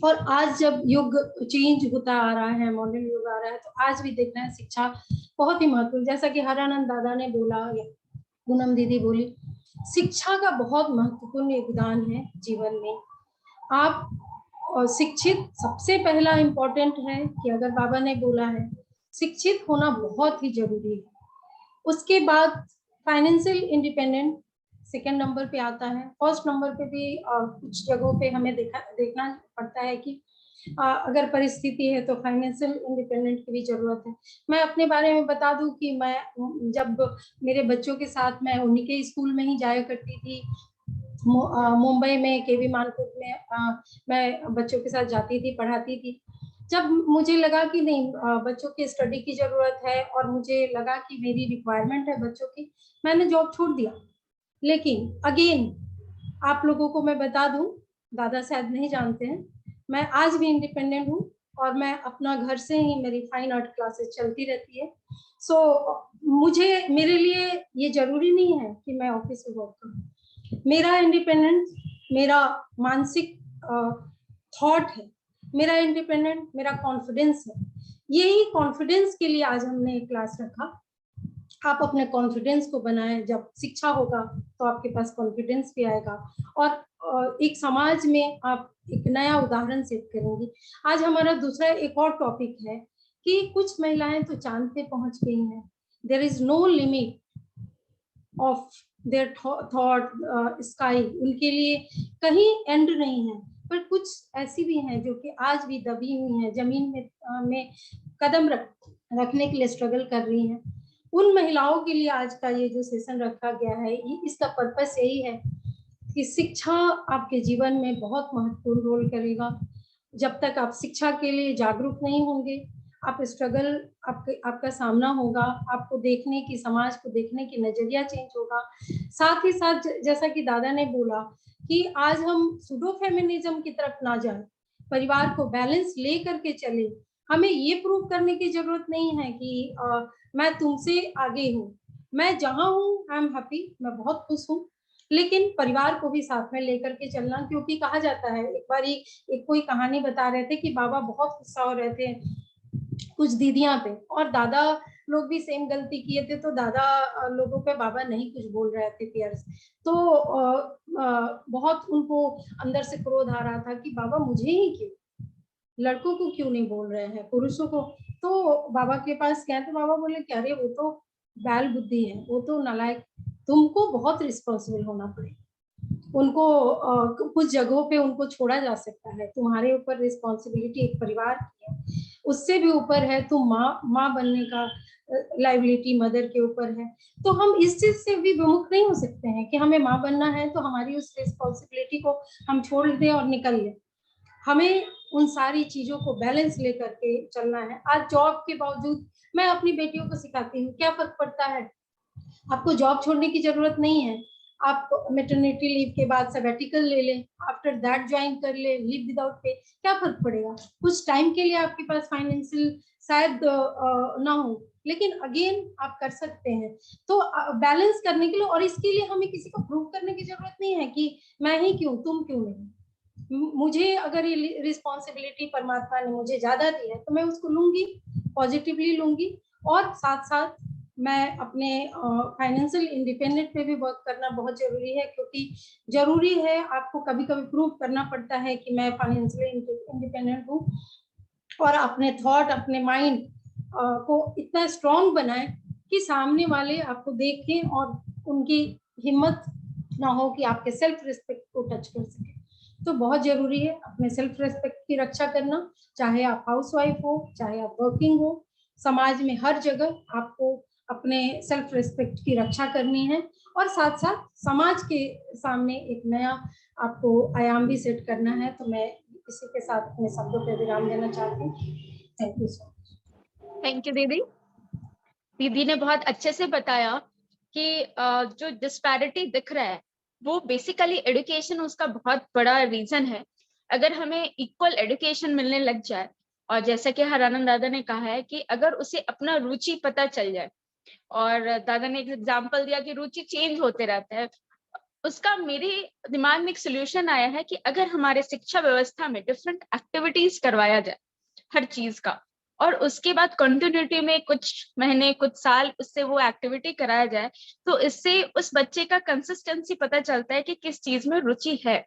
और आज जब युग चेंज होता आ रहा है, मॉडर्न युग आ रहा है, तो आज भी देखना है शिक्षा बहुत ही महत्वपूर्ण, जैसा कि हरानंद दादा ने बोला या पूनम दीदी बोली, शिक्षा का बहुत महत्वपूर्ण योगदान है जीवन में। आप शिक्षित सबसे पहला इम्पोर्टेंट है कि अगर बाबा ने बोला है शिक्षित होना बहुत ही जरूरी है। उसके बाद फाइनेंशियल इंडिपेंडेंट सेकेंड नंबर पे आता है। फर्स्ट नंबर पे भी कुछ जगहों पे हमें देखना पड़ता है कि अगर परिस्थिति है तो फाइनेंशियल इंडिपेंडेंट की भी जरूरत है। मैं अपने बारे में बता दूं कि मैं जब मेरे बच्चों के साथ मैं उन्हीं के स्कूल में ही जाया करती थी, मुंबई में केवी मानपुर में मैं बच्चों के साथ जाती थी, पढ़ाती थी। जब मुझे लगा कि नहीं बच्चों की स्टडी की जरूरत है और मुझे लगा कि मेरी रिक्वायरमेंट है बच्चों की, मैंने जॉब छोड़ दिया। लेकिन अगेन आप लोगों को मैं बता दूं, दादा शायद नहीं जानते हैं, मैं आज भी इंडिपेंडेंट हूँ और मैं अपना घर से ही मेरी फाइन आर्ट क्लासेस चलती रहती है। सो मुझे मेरे लिए ये जरूरी नहीं है कि मैं ऑफिस में वर्क करूँ। मेरा इंडिपेंडेंस मेरा मानसिक थॉट है, मेरा इंडिपेंडेंट मेरा कॉन्फिडेंस है। यही कॉन्फिडेंस के लिए आज हमने एक क्लास रखा। आप अपने कॉन्फिडेंस को बनाएं, जब शिक्षा होगा तो आपके पास कॉन्फिडेंस भी आएगा और एक समाज में आप एक नया उदाहरण सेट करेंगी। आज हमारा दूसरा एक और टॉपिक है कि कुछ महिलाएं तो चांद पे पहुंच गई हैं। There is no limit of their thought sky, उनके लिए कहीं एंड नहीं है। पर कुछ ऐसी भी हैं जो कि आज भी दबी हुई हैं, जमीन में कदम रखने के लिए स्ट्रगल कर रही हैं। उन महिलाओं के लिए आज का ये जो सेशन रखा गया है, इसका पर्पस यही है कि शिक्षा आपके जीवन में बहुत महत्वपूर्ण रोल करेगा। जब तक आप शिक्षा के लिए जागरूक नहीं होंगे, आप स्ट्रगल आपका सामना होगा, आपको देखने की, समाज को देखने की नजरिया चेंज होगा। साथ ही साथ जैसा कि दादा ने बोला कि आज हम सूडो फेमिनिज्म की तरफ ना जाए, परिवार को बैलेंस ले करके चले। हमें ये प्रूव करने की जरूरत नहीं है कि मैं तुमसे आगे हूँ, मैं जहाँ हूँ आई एम हैप्पी, मैं बहुत खुश हूँ, लेकिन परिवार को भी साथ में लेकर के चलना। क्योंकि कहा जाता है, एक बार एक कोई कहानी बता रहे थे कि बाबा बहुत गुस्सा हो रहे थे कुछ दीदियां पे, और दादा लोग भी सेम गलती किए थे, तो दादा लोगों पे बाबा नहीं कुछ बोल रहे थे प्यार से। तो बहुत उनको अंदर से क्रोध आ रहा था कि बाबा मुझे ही क्यों, लड़कों को क्यों नहीं बोल रहे हैं, पुरुषों को। तो बाबा के पास गए तो बाबा बोले कि अरे वो तो बैल बुद्धि है, वो तो नालायक, तुमको बहुत रिस्पॉन्सिबल होना पड़ेगा। उनको कुछ जगहों पे उनको छोड़ा जा सकता है, तुम्हारे ऊपर रिस्पॉन्सिबिलिटी एक परिवार की है, उससे भी ऊपर है तुम माँ बनने का लाइबिलिटी मदर के ऊपर है। तो हम इस चीज से भी विमुख नहीं हो सकते हैं कि हमें माँ बनना है तो हमारी उस रिस्पॉन्सिबिलिटी को हम छोड़ दें और निकल लें। हमें उन सारी चीजों को बैलेंस लेकर के चलना है। आज जॉब के बावजूद मैं अपनी बेटियों को सिखाती हूँ, क्या फर्क पड़ता है, आपको जॉब छोड़ने की जरूरत नहीं है, आप मैटरनिटी लीव के बाद सबैटिकल ले लें, आफ्टर दैट ज्वाइन कर ले, लीव विदाउट पे, क्या फर्क पड़ेगा। कुछ टाइम के लिए आपके पास फाइनेंशियल शायद ना हो, लेकिन अगेन आप कर सकते हैं। तो बैलेंस करने के लिए, और इसके लिए हमें किसी को प्रूव करने की जरूरत नहीं है कि मैं ही क्यों, तुम क्यों नहीं। मुझे अगर ये रिस्पॉन्सिबिलिटी परमात्मा ने मुझे ज्यादा दी है तो मैं उसको लूंगी, पॉजिटिवली लूंगी। और साथ साथ मैं अपने फाइनेंशियल इंडिपेंडेंट पे भी वर्क करना बहुत जरूरी है, क्योंकि जरूरी है, आपको कभी कभी प्रूव करना पड़ता है कि मैं फाइनेंशियली इंडिपेंडेंट हूँ। और अपने थॉट, अपने माइंड को इतना स्ट्रांग बनाएं कि सामने वाले आपको देखें और उनकी हिम्मत ना हो कि आपके सेल्फ रिस्पेक्ट को टच कर सके। तो बहुत जरूरी है अपने सेल्फ रिस्पेक्ट की रक्षा करना, चाहे आप हाउसवाइफ हो, चाहे आप वर्किंग हो। समाज में हर जगह आपको अपने सेल्फ रिस्पेक्ट की रक्षा करनी है, और साथ साथ समाज के सामने एक नया आपको आयाम भी सेट करना है। तो मैं इसी के साथ अपने शब्दों पर विराम देना चाहती हूँ। Thank you so much. Thank you दीदी। दीदी ने बहुत अच्छे से बताया कि जो डिस्पैरिटी दिख रहा है वो बेसिकली एजुकेशन उसका बहुत बड़ा रीजन है। अगर हमें इक्वल एजुकेशन मिलने लग जाए, और जैसा कि हरानंद दादा ने कहा है कि अगर उसे अपना रुचि पता चल जाए, और दादा ने एक एग्जांपल दिया कि रुचि चेंज होते रहता है, उसका मेरे दिमाग में एक सोल्यूशन आया है कि अगर हमारे शिक्षा व्यवस्था में डिफरेंट एक्टिविटीज करवाया जाए हर चीज का, और उसके बाद कंटिन्यूटी में कुछ महीने कुछ साल उससे वो एक्टिविटी कराया जाए, तो इससे उस बच्चे का कंसिस्टेंसी पता चलता है कि किस चीज में रुचि है।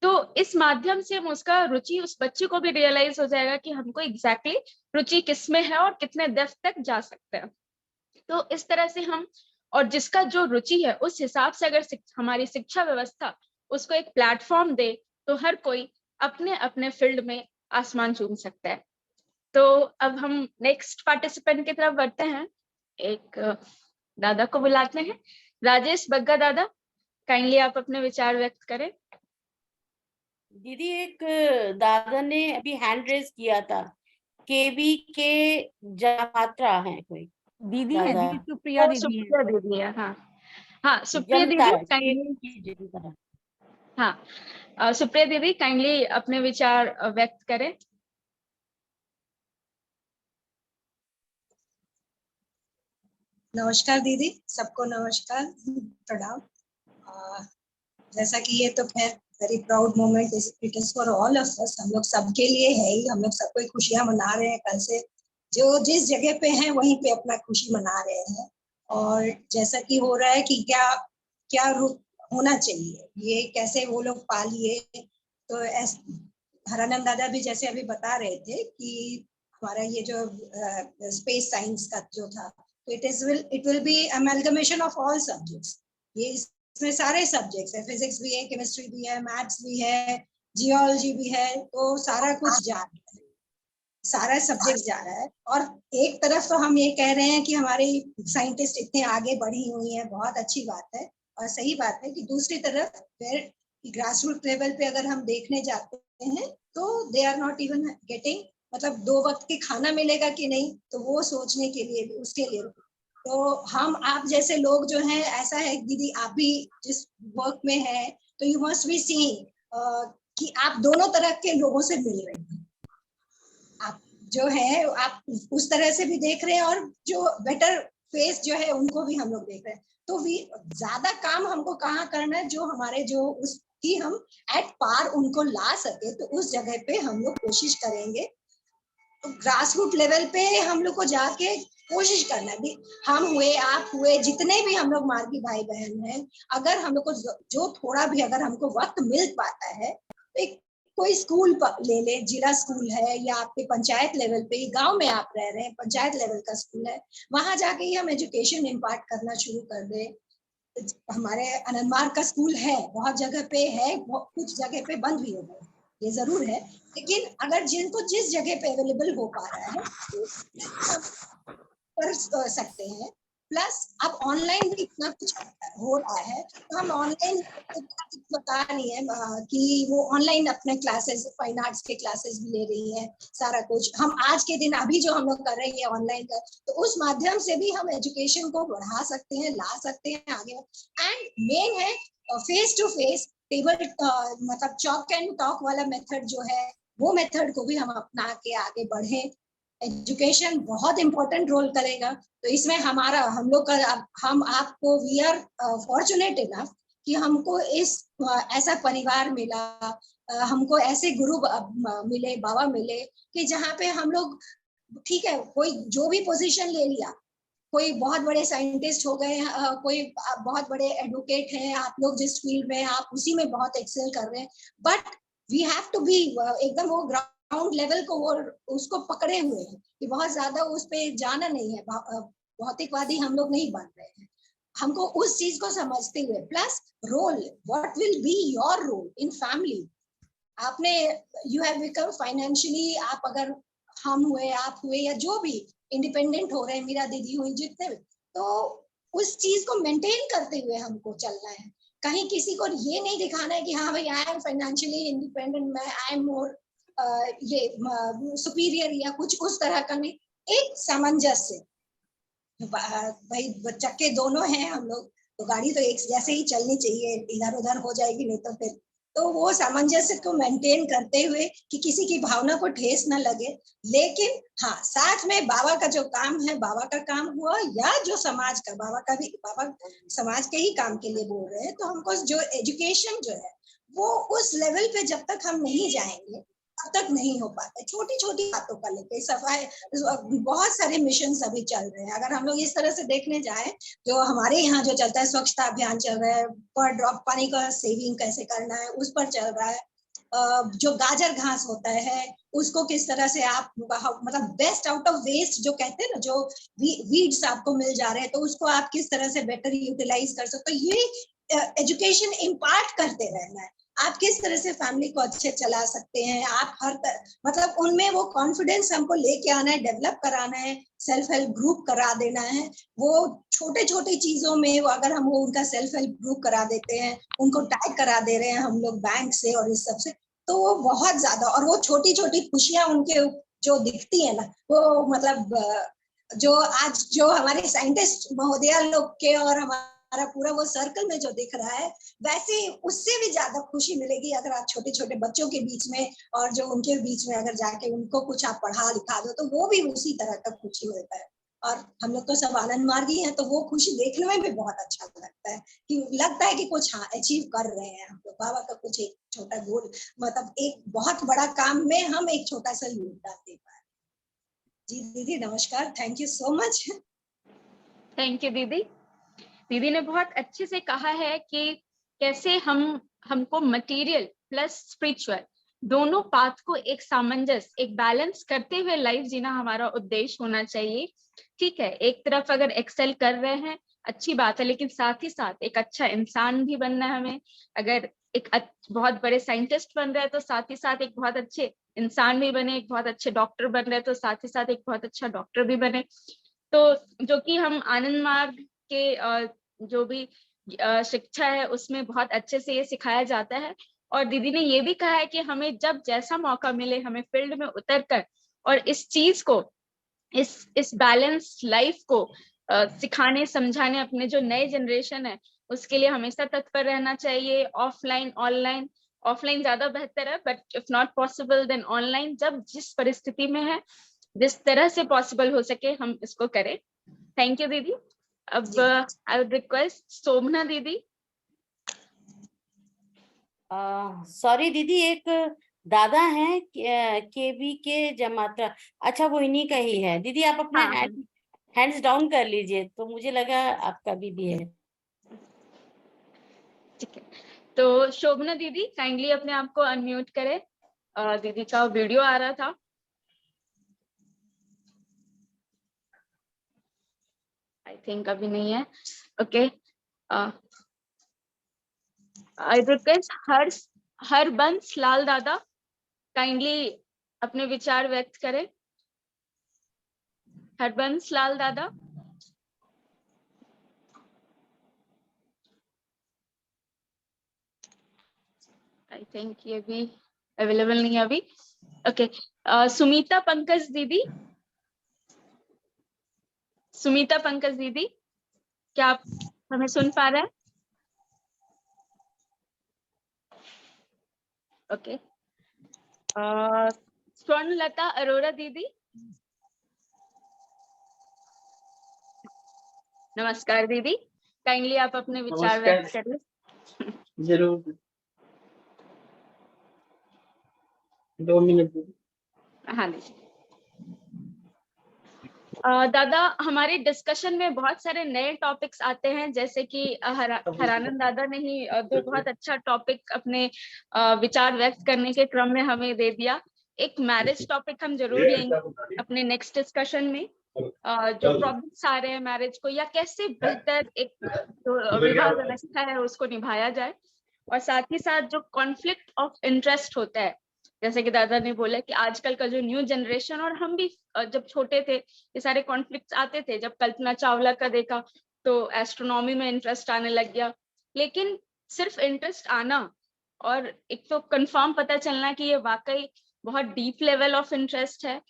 तो इस माध्यम से हम उसका रुचि उस बच्चे को भी रियलाइज हो जाएगा कि हमको एग्जैक्टली रुचि किस में है और कितने डेप्थ तक जा सकते हैं। तो इस तरह से हम, और जिसका जो रुचि है उस हिसाब से अगर हमारी शिक्षा व्यवस्था उसको एक प्लेटफॉर्म दे, तो हर कोई अपने अपने फील्ड में आसमान चूम सकता है। तो अब हम नेक्स्ट पार्टिसिपेंट की तरफ बढ़ते हैं। एक दादा को बुलाते हैं, राजेश बग्गा दादा, काइंडली आप अपने विचार व्यक्त करें। दीदी, एक दादा ने अभी हैंड रेज किया था, केवी के जमात्रा है कोई दीदी है, दादा, दीदी सुप्रिया दीदी है। सुप्रिया दीदी है। हाँ हाँ, सुप्रिया जनता दीदी है, काइंडली, जनता। हाँ सुप्रिया दीदी काइंडली अपने विचार व्यक्त करें। नमस्कार दीदी, सबको नमस्कार, प्रणाम। जैसा कि ये तो खैर very proud moment it is for all of us, हम लोग सबके लिए है ही। हम लोग सब कोई खुशियां मना रहे हैं, कल से जो जिस जगह पे हैं वहीं पे अपना खुशी मना रहे हैं। और जैसा कि हो रहा है कि क्या क्या रूप होना चाहिए, ये कैसे वो लोग पालिए। तो हरानंद दादा भी जैसे अभी बता रहे थे कि हमारा ये जो स्पेस साइंस का जो था, it will be amalgamation of all subjects। ये इसमें सारे सब्जेक्ट्स है, फिजिक्स भी है, केमिस्ट्री भी है, मैथ्स भी है, जियोलॉजी भी है, तो सारा कुछ जा रहा है, सारा सब्जेक्ट जा रहा है। और एक तरफ तो हम ये कह रहे हैं कि हमारे साइंटिस्ट इतने आगे बढ़ी हुई हैं, बहुत अच्छी बात है और सही बात है, कि दूसरी तरफ ग्रास रूट लेवल पे अगर हम देखने जाते हैं तो they are not even getting, मतलब 2 वक्त के खाना मिलेगा कि नहीं, तो वो सोचने के लिए भी, उसके लिए। तो हम आप जैसे लोग जो हैं, ऐसा है दीदी, आप भी जिस वर्क में हैं, तो यू मस्ट बी सीइंग कि आप दोनों तरह के लोगों से मिल रहे हैं। आप जो है आप उस तरह से भी देख रहे हैं, और जो बेटर फेस जो है उनको भी हम लोग देख रहे हैं। तो ज्यादा काम हमको कहाँ करना है, जो हमारे जो उसकी हम एट पार उनको ला सके, तो उस जगह पे हम लोग कोशिश करेंगे। तो ग्रास रूट लेवल पे हम लोग को जाके कोशिश करना है। हम हुए, आप हुए, जितने भी हम लोग मार्गी भाई बहन हैं, अगर हम लोग को जो थोड़ा भी अगर हमको वक्त मिल पाता है, तो एक कोई स्कूल ले ले, जिला स्कूल है या आपके पंचायत लेवल पे, गांव में आप रह रहे हैं, पंचायत लेवल का स्कूल है, वहां जाके ही हम एजुकेशन इम्पार्ट करना शुरू कर दे। हमारे आनंद मार्ग का स्कूल है, बहुत जगह पे है, कुछ जगह पे बंद भी हो गए, ये जरूर है, लेकिन अगर जिनको जिस जगह पे अवेलेबल हो पा रहा है कर सकते हैं। प्लस अब ऑनलाइन भी इतना कुछ हो रहा है, तो हम ऑनलाइन बता रही है कि वो ऑनलाइन अपने क्लासेस, फाइन आर्ट्स के क्लासेस भी ले रही है, सारा कुछ हम आज के दिन अभी जो हम लोग कर रहे हैं ऑनलाइन का, तो उस माध्यम से भी हम एजुकेशन को बढ़ा सकते हैं, ला सकते हैं आगे। एंड मेन है फेस टू फेस टेबल, मतलब चॉक एंड टॉक वाला मेथड जो है, वो मेथड को भी हम अपना के आगे बढ़े। एजुकेशन बहुत इंपॉर्टेंट रोल करेगा। तो इसमें हमारा, हम लोग का, हम आपको, वी आर फॉर्चुनेट इनफ कि हमको इस ऐसा परिवार मिला, हमको ऐसे गुरु मिले, बाबा मिले कि जहाँ पे हम लोग, ठीक है, कोई जो भी पोजीशन ले लिया, कोई बहुत बड़े साइंटिस्ट हो गए, कोई बहुत बड़े एडवोकेट हैं, आप लोग जिस फील्ड में आप उसी में बहुत एक्सेल कर रहे हैं, but we have to be एकदम वो ग्राउंड लेवल को वो उसको पकड़े हुए हैं कि बहुत ज्यादा उस पे जाना नहीं है, भौतिकवादी हम लोग नहीं बन रहे हैं, हमको उस चीज को समझते हुए, plus role, what will be your role in family. आपने यू हैव बिकम फाइनेंशियली, आप अगर हम हुए, आप हुए, या जो भी इंडिपेंडेंट हो रहे हैं, मेरा दीदी हुई, जितने, तो उस चीज को मेंटेन करते हुए हमको चलना है। कहीं किसी को ये नहीं दिखाना है कि हाँ भाई आई एम फाइनेंशियली इंडिपेंडेंट, मैं आई एम मोर ये सुपीरियर या कुछ उस तरह का नहीं, एक सामंजस्य। भाई चक्के दोनों हैं हम लोग, तो गाड़ी तो एक जैसे ही चलनी चाहिए, इधर उधर हो जाएगी नहीं तो फिर, तो वो सामंजस्य को मेंटेन करते हुए कि किसी की भावना को ठेस न लगे, लेकिन हाँ साथ में बाबा का जो काम है, बाबा का काम हुआ, या जो समाज का, बाबा का भी, बाबा समाज के ही काम के लिए बोल रहे हैं, तो हमको जो एजुकेशन जो है वो उस लेवल पे जब तक हम नहीं जाएंगे तब तक नहीं हो पाता। छोटी छोटी बातों का लेके सफाई, बहुत सारे मिशन अभी चल रहे हैं, अगर हम लोग इस तरह से देखने जाए, जो हमारे यहाँ जो चलता है, स्वच्छता अभियान चल रहा है, पर ड्रॉप पानी का सेविंग कैसे करना है उस पर चल रहा है, जो गाजर घास होता है उसको किस तरह से आप मतलब बेस्ट आउट ऑफ वेस्ट जो कहते हैं ना, जो वीड्स आपको मिल जा रहे हैं, तो उसको आप किस तरह से बेटर यूटिलाइज कर सकते हो, ये एजुकेशन इम्पार्ट करते रहना है। आप किस तरह से फैमिली को अच्छे चला सकते हैं, आप हर मतलब उनमें वो कॉन्फिडेंस हमको लेके आना है, डेवलप कराना है, सेल्फ हेल्प ग्रुप करा देना है। वो छोटे छोटे चीजों में वो अगर हम वो उनका सेल्फ हेल्प ग्रुप करा देते हैं, उनको टैग करा दे रहे हैं हम लोग बैंक से और इस सब से, तो वो बहुत ज्यादा, और वो छोटी छोटी खुशियां उनके जो दिखती है ना, वो मतलब जो आज जो हमारे साइंटिस्ट महोदया लोग के और हमारा पूरा वो सर्कल में जो दिख रहा है, वैसे उससे भी ज्यादा खुशी मिलेगी अगर आप छोटे छोटे बच्चों के बीच में और जो उनके बीच में अगर जाके उनको कुछ आप पढ़ा लिखा दो, तो वो भी उसी तरह का खुशी मिलता है। और हम लोग तो सब आनंद मार्गी हैं, तो वो खुशी देखने में भी बहुत अच्छा लगता है कि लगता है कि कुछ हाँ अचीव कर रहे हैं हम लोग, बाबा का कुछ एक छोटा गोल, मतलब एक बहुत बड़ा काम में हम एक छोटा सा योगदान दे पाए। जी दीदी नमस्कार, thank you so much. Thank you दीदी। दीदी ने बहुत अच्छे से कहा है कि कैसे हमको मटेरियल प्लस स्पिरिचुअल दोनों पाथ को एक सामंजस्य, एक बैलेंस करते हुए लाइफ जीना हमारा उद्देश्य होना चाहिए। ठीक है, एक तरफ अगर एक्सेल कर रहे हैं अच्छी बात है, लेकिन साथ ही साथ एक अच्छा इंसान भी बनना है हमें। अगर एक बहुत बड़े साइंटिस्ट बन रहे हैं तो साथ ही साथ एक बहुत अच्छे इंसान भी बने, एक बहुत अच्छे डॉक्टर बन रहे हैं तो साथ ही साथ एक बहुत अच्छा डॉक्टर भी बने। तो जो कि हम आनंद मार्ग के जो भी शिक्षा है उसमें बहुत अच्छे से ये सिखाया जाता है। और दीदी ने ये भी कहा है कि हमें जब जैसा मौका मिले हमें फील्ड में उतरकर और इस चीज को, इस बैलेंस लाइफ को सिखाने समझाने अपने जो नए जनरेशन है उसके लिए हमेशा तत्पर रहना चाहिए। ऑफलाइन ऑनलाइन, ऑफलाइन ज्यादा बेहतर है, but if not possible then online, जब जिस परिस्थिति में है जिस तरह से पॉसिबल हो सके हम इसको करें। थैंक यू दीदी। अब आई वुड रिक्वेस्ट शोभना दीदी। सॉरी दीदी, एक दादा हैं केबी के जमात्रा, अच्छा वो इन्हीं का ही है दीदी, आप अपने हैंड्स डाउन कर लीजिए, तो मुझे लगा आपका भी है। ठीक है, तो शोभना दीदी काइंडली अपने आप को अनम्यूट करें, दीदी का वीडियो आ रहा था। आई थिंक अभी नहीं है। Okay, I request Harbans Lal दादा काइंडली अपने विचार व्यक्त करें। हरबंस लाल दादा। आई थिंक ये भी अवेलेबल नहीं है अभी। ओके, सुमिता पंकज दीदी। सुमिता पंकज दीदी, क्या आप हमें सुन पा रहे हैं? ओके, स्वर्णलता अरोरा दीदी। नमस्कार दीदी, काइंडली आप अपने विचार व्यक्त करें। जरूर। 2 मिनट दीदी। हाँ जी। दादा, हमारे डिस्कशन में बहुत सारे नए टॉपिक्स आते हैं, जैसे कि हरानंद दादा ने ही दो बहुत अच्छा टॉपिक अपने विचार व्यक्त करने के क्रम में हमें दे दिया। एक मैरिज टॉपिक हम जरूर लेंगे अपने नेक्स्ट डिस्कशन में। जो प्रॉब्लम्स आ रहे हैं मैरिज को, या कैसे बेहतर एक जो विवाह व्यवस्था है उसको निभाया जाए, और साथ ही साथ जो कॉन्फ्लिक्ट ऑफ इंटरेस्ट होता है, जैसे कि दादा ने बोला कि आजकल का जो न्यू जनरेशन, और हम भी जब छोटे थे ये सारे कॉन्फ्लिक्ट्स आते थे। जब कल्पना चावला का देखा तो एस्ट्रोनॉमी में इंटरेस्ट आने लग गया, लेकिन सिर्फ इंटरेस्ट आना और एक तो कंफर्म पता चलना कि ये वाकई बहुत डीप लेवल ऑफ इंटरेस्ट है,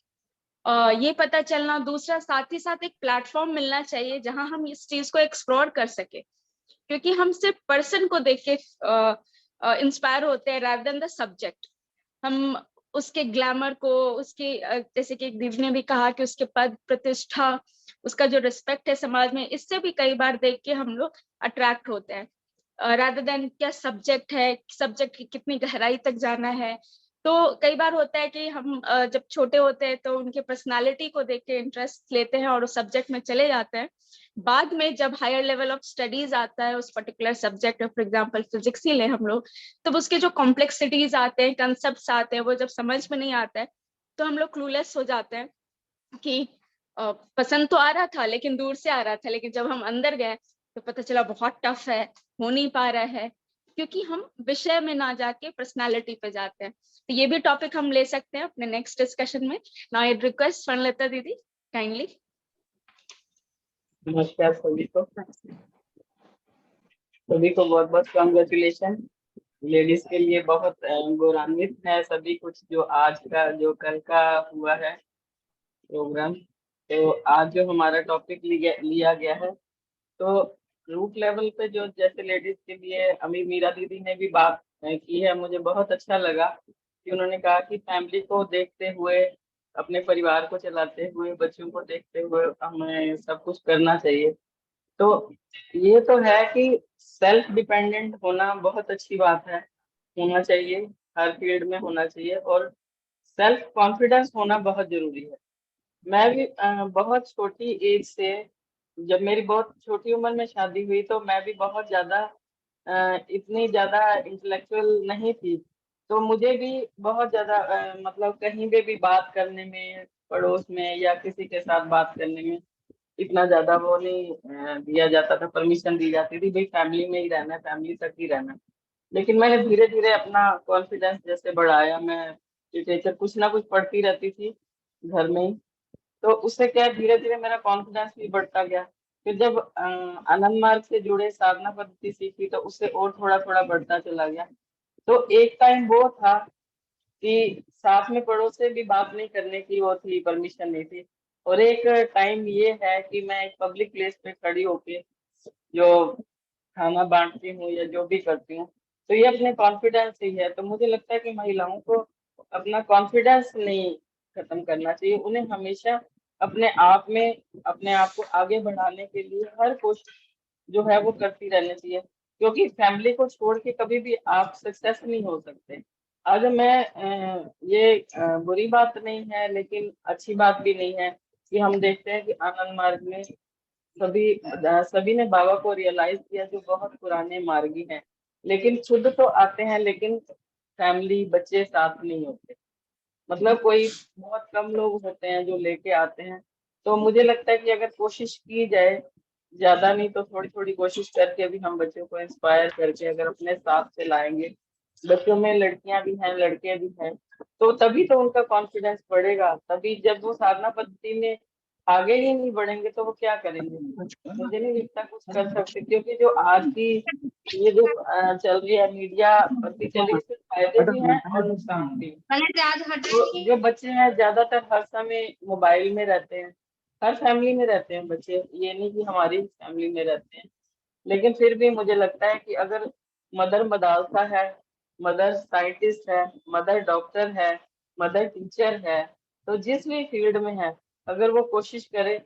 ये पता चलना। दूसरा, साथ ही साथ एक प्लेटफॉर्म मिलना चाहिए जहां हम इस चीज को एक्सप्लोर कर सके, क्योंकि हम सिर्फ पर्सन को देख के इंस्पायर होते हैं रादर देन द सब्जेक्ट। हम उसके ग्लैमर को, उसके जैसे कि दीदी ने भी कहा कि उसके पद प्रतिष्ठा, उसका जो रिस्पेक्ट है समाज में, इससे भी कई बार देख के हम लोग अट्रैक्ट होते हैं रादर देन क्या सब्जेक्ट है, सब्जेक्ट की कितनी गहराई तक जाना है। तो कई बार होता है कि हम जब छोटे होते हैं तो उनके पर्सनालिटी को देख के इंटरेस्ट लेते हैं और उस सब्जेक्ट में चले जाते हैं। बाद में जब हायर लेवल ऑफ स्टडीज आता है उस particular subject, for example physics ही ले हम लोग, तब उसके जो कॉम्प्लेक्सिटीज आते हैं, कंसेप्ट्स आते हैं, वो जब समझ में नहीं आता है तो हम लोग क्लूलेस हो जाते हैं कि पसंद तो आ रहा था लेकिन दूर से आ रहा था, लेकिन जब हम अंदर गए तो पता चला बहुत टफ है, हो नहीं पा रहा है, क्योंकि हम विषय में ना जाके पर्सनालिटी पे जाते हैं। तो ये भी टॉपिक हम ले सकते हैं अपने नेक्स्ट डिस्कशन में। नाउ आई रिक्वेस्ट स्वर्णलता दीदी काइंडली। नमस्कार सभी को बहुत बहुत कॉन्ग्रेचुलेशन। लेडीज के लिए बहुत गौरवान्वित है सभी कुछ जो आज का जो कल का हुआ है प्रोग्राम। तो आज जो हमारा टॉपिक लिया गया है, तो रूट लेवल पे जो जैसे लेडीज के लिए अभी मीरा दीदी ने भी बात की है, मुझे बहुत अच्छा लगा कि उन्होंने कहा कि फैमिली को देखते हुए, अपने परिवार को चलाते हुए, बच्चों को देखते हुए हमें सब कुछ करना चाहिए। तो ये तो है कि सेल्फ डिपेंडेंट होना बहुत अच्छी बात है, होना चाहिए, हर फील्ड में होना चाहिए, और सेल्फ कॉन्फिडेंस होना बहुत जरूरी है। मैं भी बहुत छोटी एज से, जब मेरी बहुत छोटी उम्र में शादी हुई तो मैं भी बहुत ज्यादा इतनी ज्यादा इंटेलेक्चुअल नहीं थी। तो मुझे भी बहुत ज्यादा मतलब कहीं पे भी बात करने में, पड़ोस में या किसी के साथ बात करने में इतना ज्यादा वो नहीं दिया जाता था, परमिशन दी जाती थी भाई फैमिली में ही रहना है, फैमिली तक ही रहना है। लेकिन मैंने धीरे धीरे अपना कॉन्फिडेंस जैसे बढ़ाया, मैं लिटरेचर कुछ ना कुछ पढ़ती रहती थी घर में ही, तो उससे क्या धीरे धीरे मेरा कॉन्फिडेंस भी बढ़ता गया। फिर जब आनंद मार्ग से जुड़े साधना पद्धति सीखी तो उससे और थोड़ा थोड़ा बढ़ता चला गया। तो एक टाइम वो था कि साथ में पड़ोस से भी बात नहीं करने की वो थी, परमिशन नहीं थी। और एक टाइम ये है कि मैं एक पब्लिक प्लेस पे खड़ी होके जो खाना बांटती हूँ या जो भी करती हूँ, तो ये अपने कॉन्फिडेंस ही है। तो मुझे लगता है कि महिलाओं को अपना कॉन्फिडेंस नहीं खत्म करना चाहिए, उन्हें हमेशा अपने आप में अपने आप को आगे बढ़ाने के लिए हर कोशिश जो है वो करती रहनी चाहिए, क्योंकि फैमिली को छोड़ के कभी भी आप सक्सेस नहीं हो सकते। अगर मैं ये बुरी बात नहीं है लेकिन अच्छी बात भी नहीं है कि हम देखते हैं कि आनंद मार्ग में सभी ने बाबा को रियलाइज किया जो बहुत पुराने मार्गी हैं, लेकिन खुद तो आते हैं लेकिन फैमिली बच्चे साथ नहीं होते। मतलब कोई बहुत कम लोग होते हैं जो लेके आते हैं। तो मुझे लगता है कि अगर कोशिश की जाए, ज्यादा नहीं तो थोड़ी थोड़ी कोशिश करके भी हम बच्चों को इंस्पायर करके अगर अपने साथ से लाएंगे, बच्चों में लड़कियां भी हैं लड़के भी हैं, तो तभी तो उनका कॉन्फिडेंस बढ़ेगा। तभी जब वो साधना पद्धति में आगे ही नहीं बढ़ेंगे तो वो क्या करेंगे। मुझे नहीं लगता कुछ कर सकते, क्योंकि जो आज की ये जो चल रही है मीडिया पद्धति चल रही है, इसके फायदे भी हैं और नुकसान भी। तो जो बच्चे हैं ज्यादातर हर समय मोबाइल में रहते हैं, हर फैमिली में रहते हैं बच्चे, ये नहीं कि हमारी फैमिली में रहते हैं। लेकिन फिर भी मुझे लगता है कि अगर मदर मदरसा है, मदर साइंटिस्ट है, मदर डॉक्टर है, मदर टीचर है, तो जिस भी फील्ड में है अगर वो कोशिश करे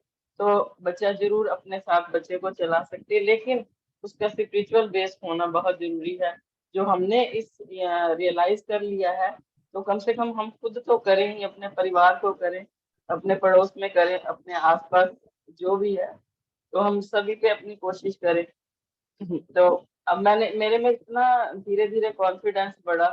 तो बच्चा जरूर अपने साथ बच्चे को चला सकते हैं। लेकिन उसका स्पिरिचुअल बेस होना बहुत जरूरी है। जो हमने इस रियलाइज कर लिया है तो कम से कम हम खुद तो करें ही, अपने परिवार को करें, अपने पड़ोस में करें, अपने आसपास जो भी है, तो हम सभी पे अपनी कोशिश करें। तो अब मेरे में इतना धीरे धीरे कॉन्फिडेंस बढ़ा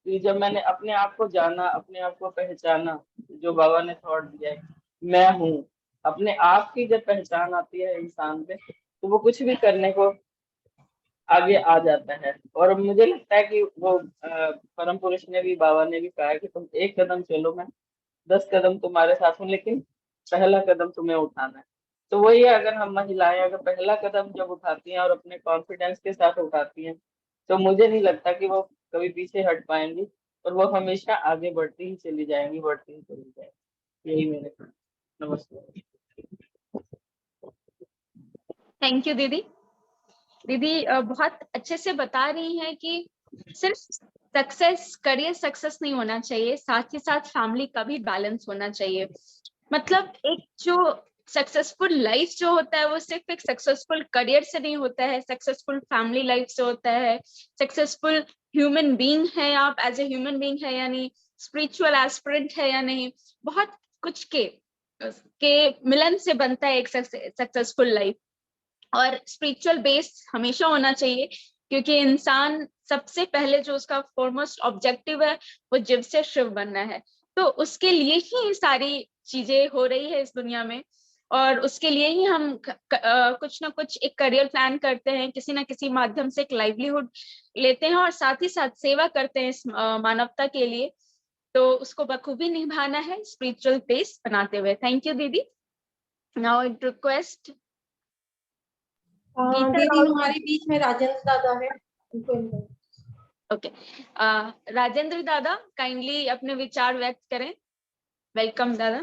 कि जब मैंने अपने आप को जाना, अपने आप को पहचाना, जो बाबा ने थॉट दिया है मैं हूँ, अपने आप की जब पहचान आती है इंसान पे, तो वो कुछ भी करने को आगे आ जाता है। और मुझे लगता है कि वो परम पुरुष ने भी, बाबा ने भी कहा है कि तुम एक कदम चलो, मैं 10 कदम तुम्हारे साथ हूँ, लेकिन पहला कदम तुम्हें उठाना है। तो वही है, अगर हम महिलाएं अगर पहला कदम जब उठाती हैं और अपने कॉन्फिडेंस के साथ उठाती हैं, तो मुझे नहीं लगता कि वो कभी पीछे हट पाएंगी, और वो हमेशा आगे बढ़ती ही चली जाएंगी, बढ़ती ही चली जाएंगी। यही मेरे को। नमस्कार। थैंक यू दीदी। दीदी बहुत अच्छे से बता रही हैं कि सिर्फ सक्सेस, करियर सक्सेस नहीं होना चाहिए, साथ ही साथ फैमिली का भी बैलेंस होना चाहिए। मतलब एक जो सक्सेसफुल लाइफ जो होता है वो सिर्फ एक सक्सेसफुल करियर से नहीं होता है, सक्सेसफुल फैमिली लाइफ से होता है, सक्सेसफुल ह्यूमन बीइंग है आप, एज ए ह्यूमन बीइंग है या नहीं, स्पिरिचुअल एस्पिरेंट है या नहीं, बहुत कुछ के मिलन से बनता है एक सक्सेसफुल लाइफ। और स्पिरिचुअल बेस हमेशा होना चाहिए, क्योंकि इंसान सबसे पहले जो उसका फॉरमोस्ट ऑब्जेक्टिव है वो जीव से शिव बनना है। तो उसके लिए ही सारी चीजें हो रही है इस दुनिया में, और उसके लिए ही हम कुछ ना कुछ एक करियर प्लान करते हैं, किसी ना किसी माध्यम से एक लाइवलीहुड लेते हैं, और साथ ही साथ सेवा करते हैं इस मानवता के लिए। तो उसको बखूबी निभाना है स्पिरिचुअल बेस बनाते हुए। थैंक यू दीदी। नाउ आई रिक्वेस्ट दीदी हमारे बीच में राजेंद्र दादा है, उनको invite। ओके, राजेंद्र दादा काइंडली अपने विचार व्यक्त करें। वेलकम दादा।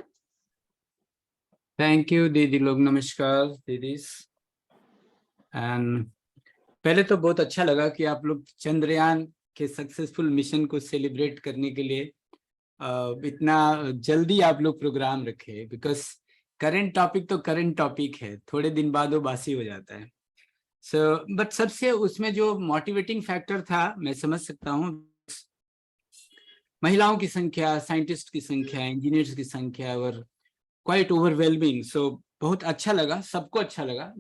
थैंक यू दीदी लोग, नमस्कार दीदीज। एंड पहले तो बहुत अच्छा लगा कि आप लोग चंद्रयान के सक्सेसफुल मिशन को सेलिब्रेट करने के लिए इतना जल्दी आप लोग प्रोग्राम रखे, बिकॉज करंट टॉपिक तो करंट टॉपिक है, थोड़े दिन बाद वो बासी हो जाता है। बट सबसे उसमें जो मोटिवेटिंग फैक्टर था, मैं समझ सकता हूँ, महिलाओं की संख्या, साइंटिस्ट की संख्या, इंजीनियर्स की संख्या और क्वाइट ओवरवेलमिंग। सो बहुत अच्छा लगा, सबको अच्छा लगा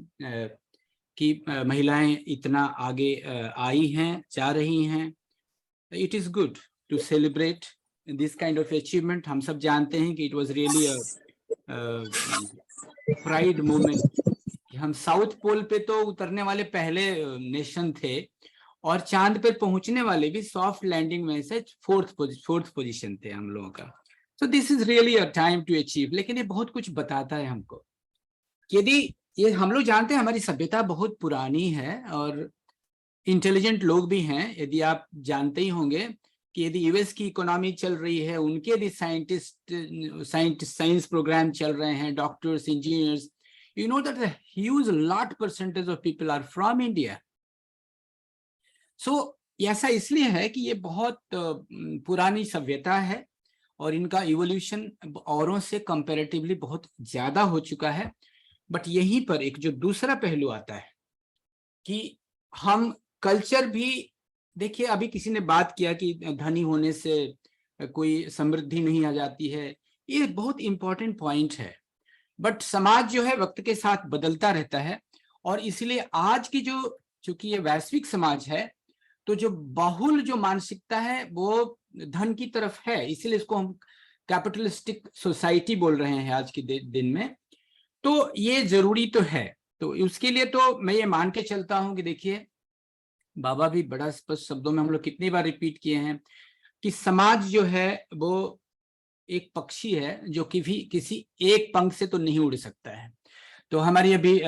कि महिलाएं इतना आगे आई हैं, जा रही हैं। It is good to celebrate this kind of achievement. हम सब जानते हैं कि it was really pride moment. हम साउथ पोल पे तो उतरने वाले पहले नेशन थे, और चांद पे पहुंचने वाले भी सॉफ्ट लैंडिंग में से फोर्थ पोजीशन थे हम लोगों का। So this is really a time to achieve. लेकिन ये बहुत कुछ बताता है हमको। यदि ये हम लोग जानते हैं हमारी सभ्यता बहुत पुरानी है और इंटेलिजेंट लोग भी हैं। यदि आप जानते ही होंगे कि यदि यूएस की इकोनॉमी चल रही है, उनके यदि साइंस प्रोग्राम चल रहे हैं, doctors, engineers, you know that a huge lot percentage of people are from India. So ऐसा इसलिए है कि ये बहुत पुरानी सभ्यता है और इनका इवोल्यूशन औरों से कंपैरेटिवली बहुत ज्यादा हो चुका है। बट यहीं पर एक जो दूसरा पहलू आता है कि हम कल्चर भी देखिए, अभी किसी ने बात किया कि धनी होने से कोई समृद्धि नहीं आ जाती है। ये बहुत इंपॉर्टेंट पॉइंट है। बट समाज जो है वक्त के साथ बदलता रहता है, और इसलिए आज की जो, चूंकि ये वैश्विक समाज है, तो जो बहुल जो मानसिकता है वो धन की तरफ है, इसलिए इसको हम कैपिटलिस्टिक सोसाइटी बोल रहे हैं आज के दिन में। तो ये जरूरी तो है। तो उसके लिए तो मैं ये मान के चलता हूं कि देखिए, बाबा भी बड़ा स्पष्ट शब्दों में हम लोग कितनी बार रिपीट किए हैं कि समाज जो है वो एक पक्षी है जो किसी एक पंख से तो नहीं उड़ सकता है। तो हमारी अभी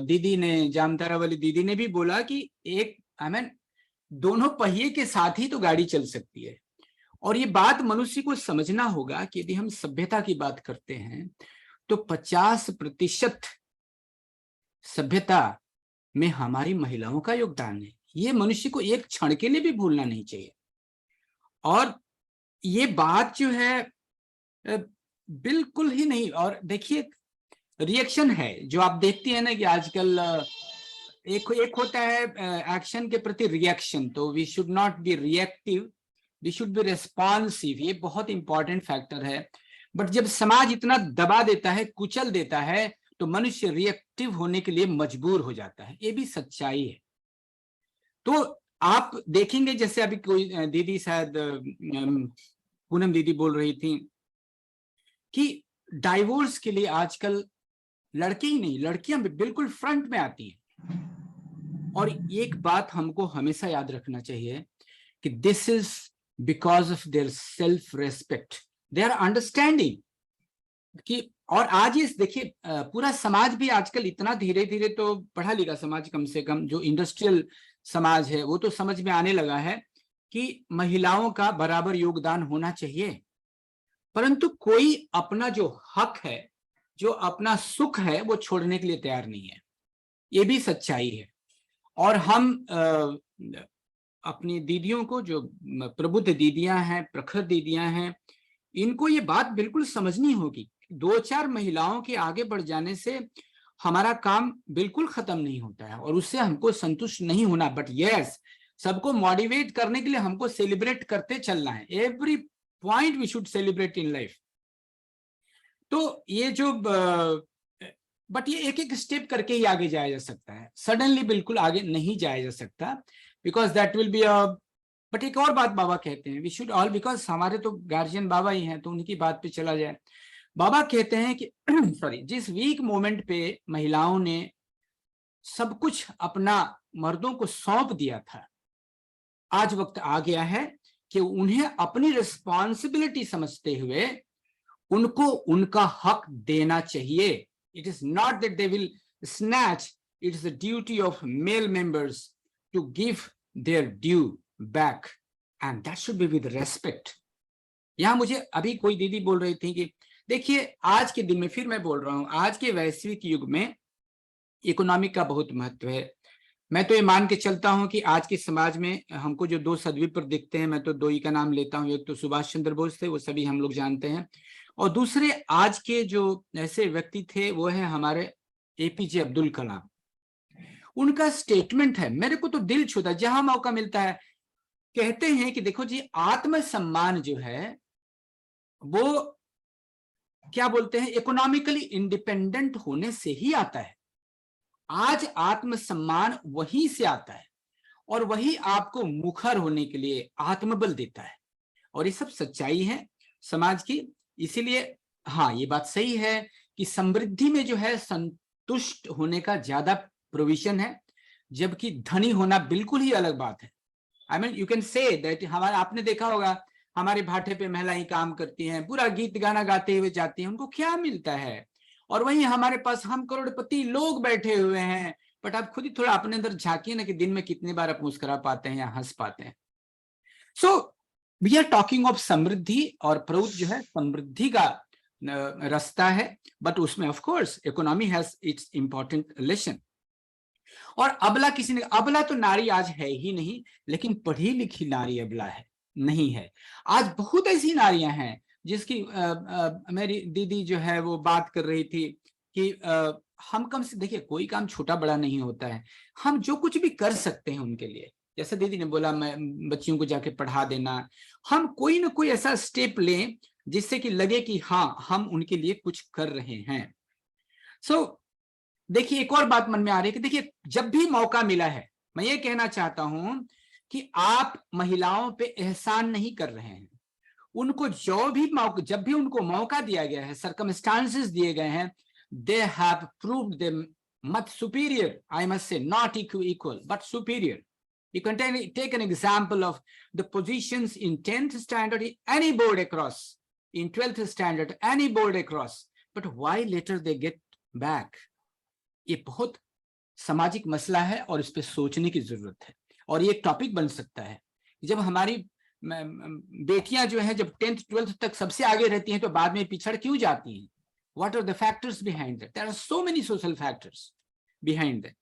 दीदी ने, जामतारा वाली दीदी ने भी बोला कि एक दोनों पहिए के साथ ही तो गाड़ी चल सकती है। और ये बात मनुष्य को समझना होगा कि यदि हम सभ्यता की बात करते हैं तो 50% सभ्यता में हमारी महिलाओं का योगदान है। ये मनुष्य को एक क्षण के लिए भी भूलना नहीं चाहिए। और ये बात जो है बिल्कुल ही नहीं। और देखिए, रिएक्शन है जो आप देखते हैं ना कि आजकल एक होता है एक्शन के प्रति रिएक्शन। तो we should not be reactive, we should be responsive, ये बहुत इंपॉर्टेंट फैक्टर है। बट जब समाज इतना दबा देता है, कुचल देता है, तो मनुष्य रिएक्टिव होने के लिए मजबूर हो जाता है, ये भी सच्चाई है। तो आप देखेंगे, जैसे अभी कोई दीदी, शायद पूनम दीदी बोल रही थी कि डाइवोर्स के लिए आजकल लड़के ही नहीं, लड़कियां भी बिल्कुल फ्रंट में आती हैं। और एक बात हमको हमेशा याद रखना चाहिए कि this is because of their self respect, they are understanding कि, और आज ये देखिए पूरा समाज भी आजकल इतना धीरे धीरे, तो पढ़ा लिखा समाज, कम से कम जो इंडस्ट्रियल समाज है, वो तो समझ में आने लगा है कि महिलाओं का बराबर योगदान होना चाहिए। परंतु कोई अपना जो हक है, जो अपना सुख है, वो छोड़ने के लिए तैयार नहीं है, ये भी सच्चाई है। और हम अपनी दीदियों को, जो प्रबुद्ध दीदियां हैं, प्रखर दीदियां हैं, इनको ये बात बिल्कुल समझनी होगी। 2-4 महिलाओं के आगे बढ़ जाने से हमारा काम बिल्कुल खत्म नहीं होता है, और उससे हमको संतुष्ट नहीं होना। बट यस, सबको मोटिवेट करने के लिए हमको सेलिब्रेट करते चलना है। Every point we should celebrate in life. तो ये जो बट ये एक एक स्टेप करके ही आगे जाया जा सकता है, सडनली बिल्कुल आगे नहीं जाया जा सकता, because that will be but एक और बात बाबा कहते हैं, वी शुड ऑल, बिकॉज हमारे तो गार्जियन बाबा ही हैं, तो उनकी बात पे चला जाए। बाबा कहते हैं कि सॉरी, जिस वीक मोमेंट पे महिलाओं ने सब कुछ अपना मर्दों को सौंप दिया था, आज वक्त आ गया है कि उन्हें अपनी रिस्पॉन्सिबिलिटी समझते हुए उनको उनका हक देना चाहिए। It is not that they will snatch, it is the duty of male members to give their due back, and that should be with respect. यहां मुझे अभी कोई दीदी बोल रही थी कि देखिए, आज के दिन में, फिर मैं बोल रहा हूं, आज के वैश्विक युग में इकोनॉमिक का बहुत महत्व है। मैं तो ये मान के चलता हूं कि आज के समाज में हमको जो 2 सदविप्र दिखते हैं, मैं तो 2 ही का नाम लेता हूं। एक तो सुभाष चंद्र बोस थे, वो सभी हम लोग जानते हैं, और दूसरे आज के जो ऐसे व्यक्ति थे, वो है हमारे एपीजे अब्दुल कलाम। उनका स्टेटमेंट है, मेरे को तो दिल छूता, जहां मौका मिलता है कहते हैं कि देखो जी, आत्मसम्मान जो है वो क्या बोलते हैं, इकोनॉमिकली इंडिपेंडेंट होने से ही आता है। आज आत्मसम्मान वहीं से आता है, और वही आपको मुखर होने के लिए आत्मबल देता है, और ये सब सच्चाई है समाज की। इसीलिए हाँ, ये बात सही है कि समृद्धि में जो है संतुष्ट होने का ज्यादा प्रोविजन है, जबकि धनी होना बिल्कुल ही अलग बात है। I mean you can say that, हमारा आपने देखा होगा, हमारे भाटे पे महिलाएं काम करती हैं, पूरा गीत गाना गाते हुए जाती हैं, उनको क्या मिलता है? और वहीं हमारे पास हम करोड़पति लोग बैठे हुए हैं, बट आप खुद ही थोड़ा अपने अंदर झांकिए ना कि दिन में कितनी बार आप मुस्कुरा पाते हैं या हंस पाते हैं। So we are talking of समृद्धि, और प्रभु जो है समृद्धि का रास्ता है, बट उसमें of course economy has its important lesson. और अबला किसी ने, अबला तो नारी आज है ही नहीं, लेकिन पढ़ी लिखी नारी अबला है नहीं है। आज बहुत ऐसी नारियां हैं जिसकी मेरी दीदी जो है वो बात कर रही थी कि हम कम से, देखिए कोई काम छोटा बड़ा नहीं होता है, हम जो कुछ भी कर सकते हैं उनके लिए, जैसे दीदी ने बोला मैं बच्चियों को जाके पढ़ा देना, हम कोई ना कोई ऐसा स्टेप लें जिससे कि लगे कि हाँ, हम उनके लिए कुछ कर रहे हैं। सो देखिए, एक और बात मन में आ रही है कि देखिए, जब भी मौका मिला है, मैं ये कहना चाहता हूं कि आप महिलाओं पे एहसान नहीं कर रहे हैं। उनको जो भी मौका, जब भी उनको मौका दिया गया है, सर्कमस्टांसेस दिए गए हैं, they have proved them much superior. I must say, not equal, but superior. You can take an example of the positions in 10th standard, any board across, in 12th standard, any board across. But why later they get back? ये बहुत सामाजिक मसला है, और इस पे सोचने की जरूरत है, और ये एक टॉपिक बन सकता है। जब हमारी बेटियां जो है, जब 10th 12th तक सबसे आगे रहती हैं, तो बाद में पिछड़ क्यों जाती हैं? What are the factors behind that? There are so many social factors behind that.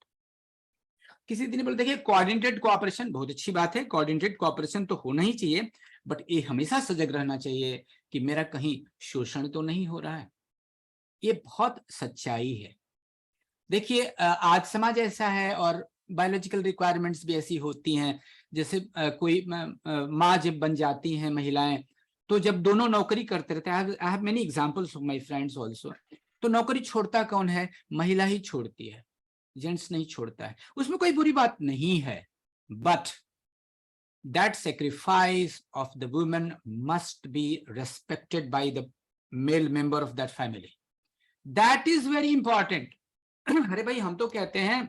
किसी दिन बोलते देखिए, कोऑर्डिनेटेड कोऑपरेशन बहुत अच्छी बात है, कोऑर्डिनेटेड कोऑपरेशन तो होना ही चाहिए, बट ये हमेशा सजग रहना चाहिए कि मेरा कहीं शोषण तो नहीं हो रहा है। ये बहुत सच्चाई है। देखिए, आज समाज ऐसा है, और बायोलॉजिकल रिक्वायरमेंट्स भी ऐसी होती हैं, जैसे कोई माँ जब बन जाती हैं महिलाएं, तो जब दोनों नौकरी करते रहते हैं, I have many examples of my friends also, तो नौकरी छोड़ता कौन है? महिला ही छोड़ती है, जेंट्स नहीं छोड़ता है। उसमें कोई बुरी बात नहीं है, but that sacrifice of the woman must be respected by the male member of that family. That is very important. अरे भाई, हम तो कहते हैं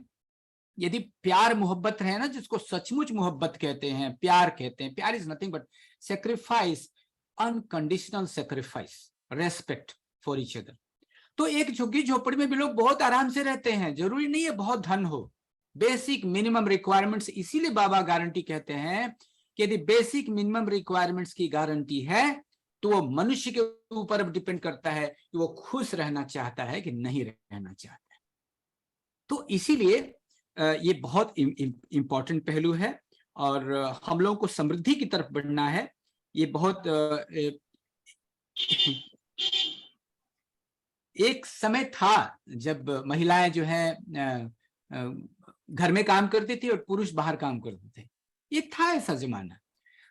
यदि प्यार मोहब्बत है ना, जिसको सचमुच मोहब्बत कहते हैं, प्यार कहते हैं, प्यार is nothing but sacrifice, unconditional sacrifice, respect for each other. तो एक झुग्गी झोपड़ी में भी लोग बहुत आराम से रहते हैं, जरूरी नहीं है बहुत धन हो। बेसिक मिनिमम रिक्वायरमेंट्स, इसीलिए बाबा गारंटी कहते हैं कि यदि बेसिक मिनिमम रिक्वायरमेंट्स की गारंटी है तो वो मनुष्य के ऊपर डिपेंड करता है कि वो खुश रहना चाहता है कि नहीं रहना चाहता है। तो इसीलिए ये बहुत इंपॉर्टेंट पहलू है, और हम लोगों को समृद्धि की तरफ बढ़ना है। ये बहुत एक समय था जब महिलाएं जो है घर में काम करती थी और पुरुष बाहर काम करते थे, ये था ऐसा जमाना।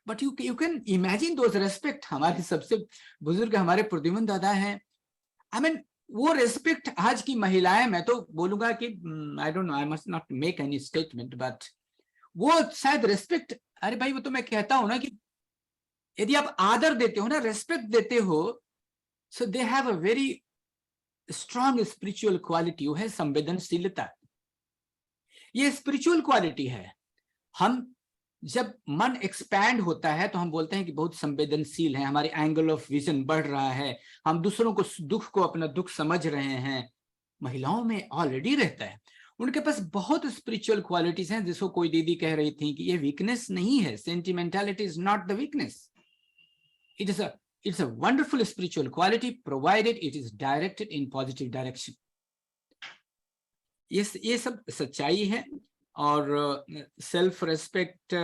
But you can imagine those respect. हमारे सबसे बुजुर्ग हमारे प्रद्युमन दादा हैं, आई मीन वो रेस्पेक्ट आज की महिलाएं, मैं तो बोलूंगा कि I don't know, I must not make any statement, but वो शायद रेस्पेक्ट, अरे भाई वो तो मैं कहता हूं ना कि यदि आप आदर देते हो ना, रेस्पेक्ट देते हो, so they have a very strong spiritual quality, वो है संवेदनशीलता। ये स्पिरिचुअल क्वालिटी है। हम जब मन एक्सपैंड होता है तो हम बोलते हैं कि बहुत संवेदनशील है, हमारे एंगल ऑफ विजन बढ़ रहा है, हम दूसरों को दुख को अपना दुख समझ रहे हैं। महिलाओं में ऑलरेडी रहता है, उनके पास बहुत स्पिरिचुअल क्वालिटीज हैं, जिसको कोई दीदी कह रही थी कि ये वीकनेस नहीं है, sentimentality is not the weakness, it's a wonderful spiritual quality provided it is directed in positive direction. ये सब सच्चाई है। और सेल्फ रेस्पेक्ट,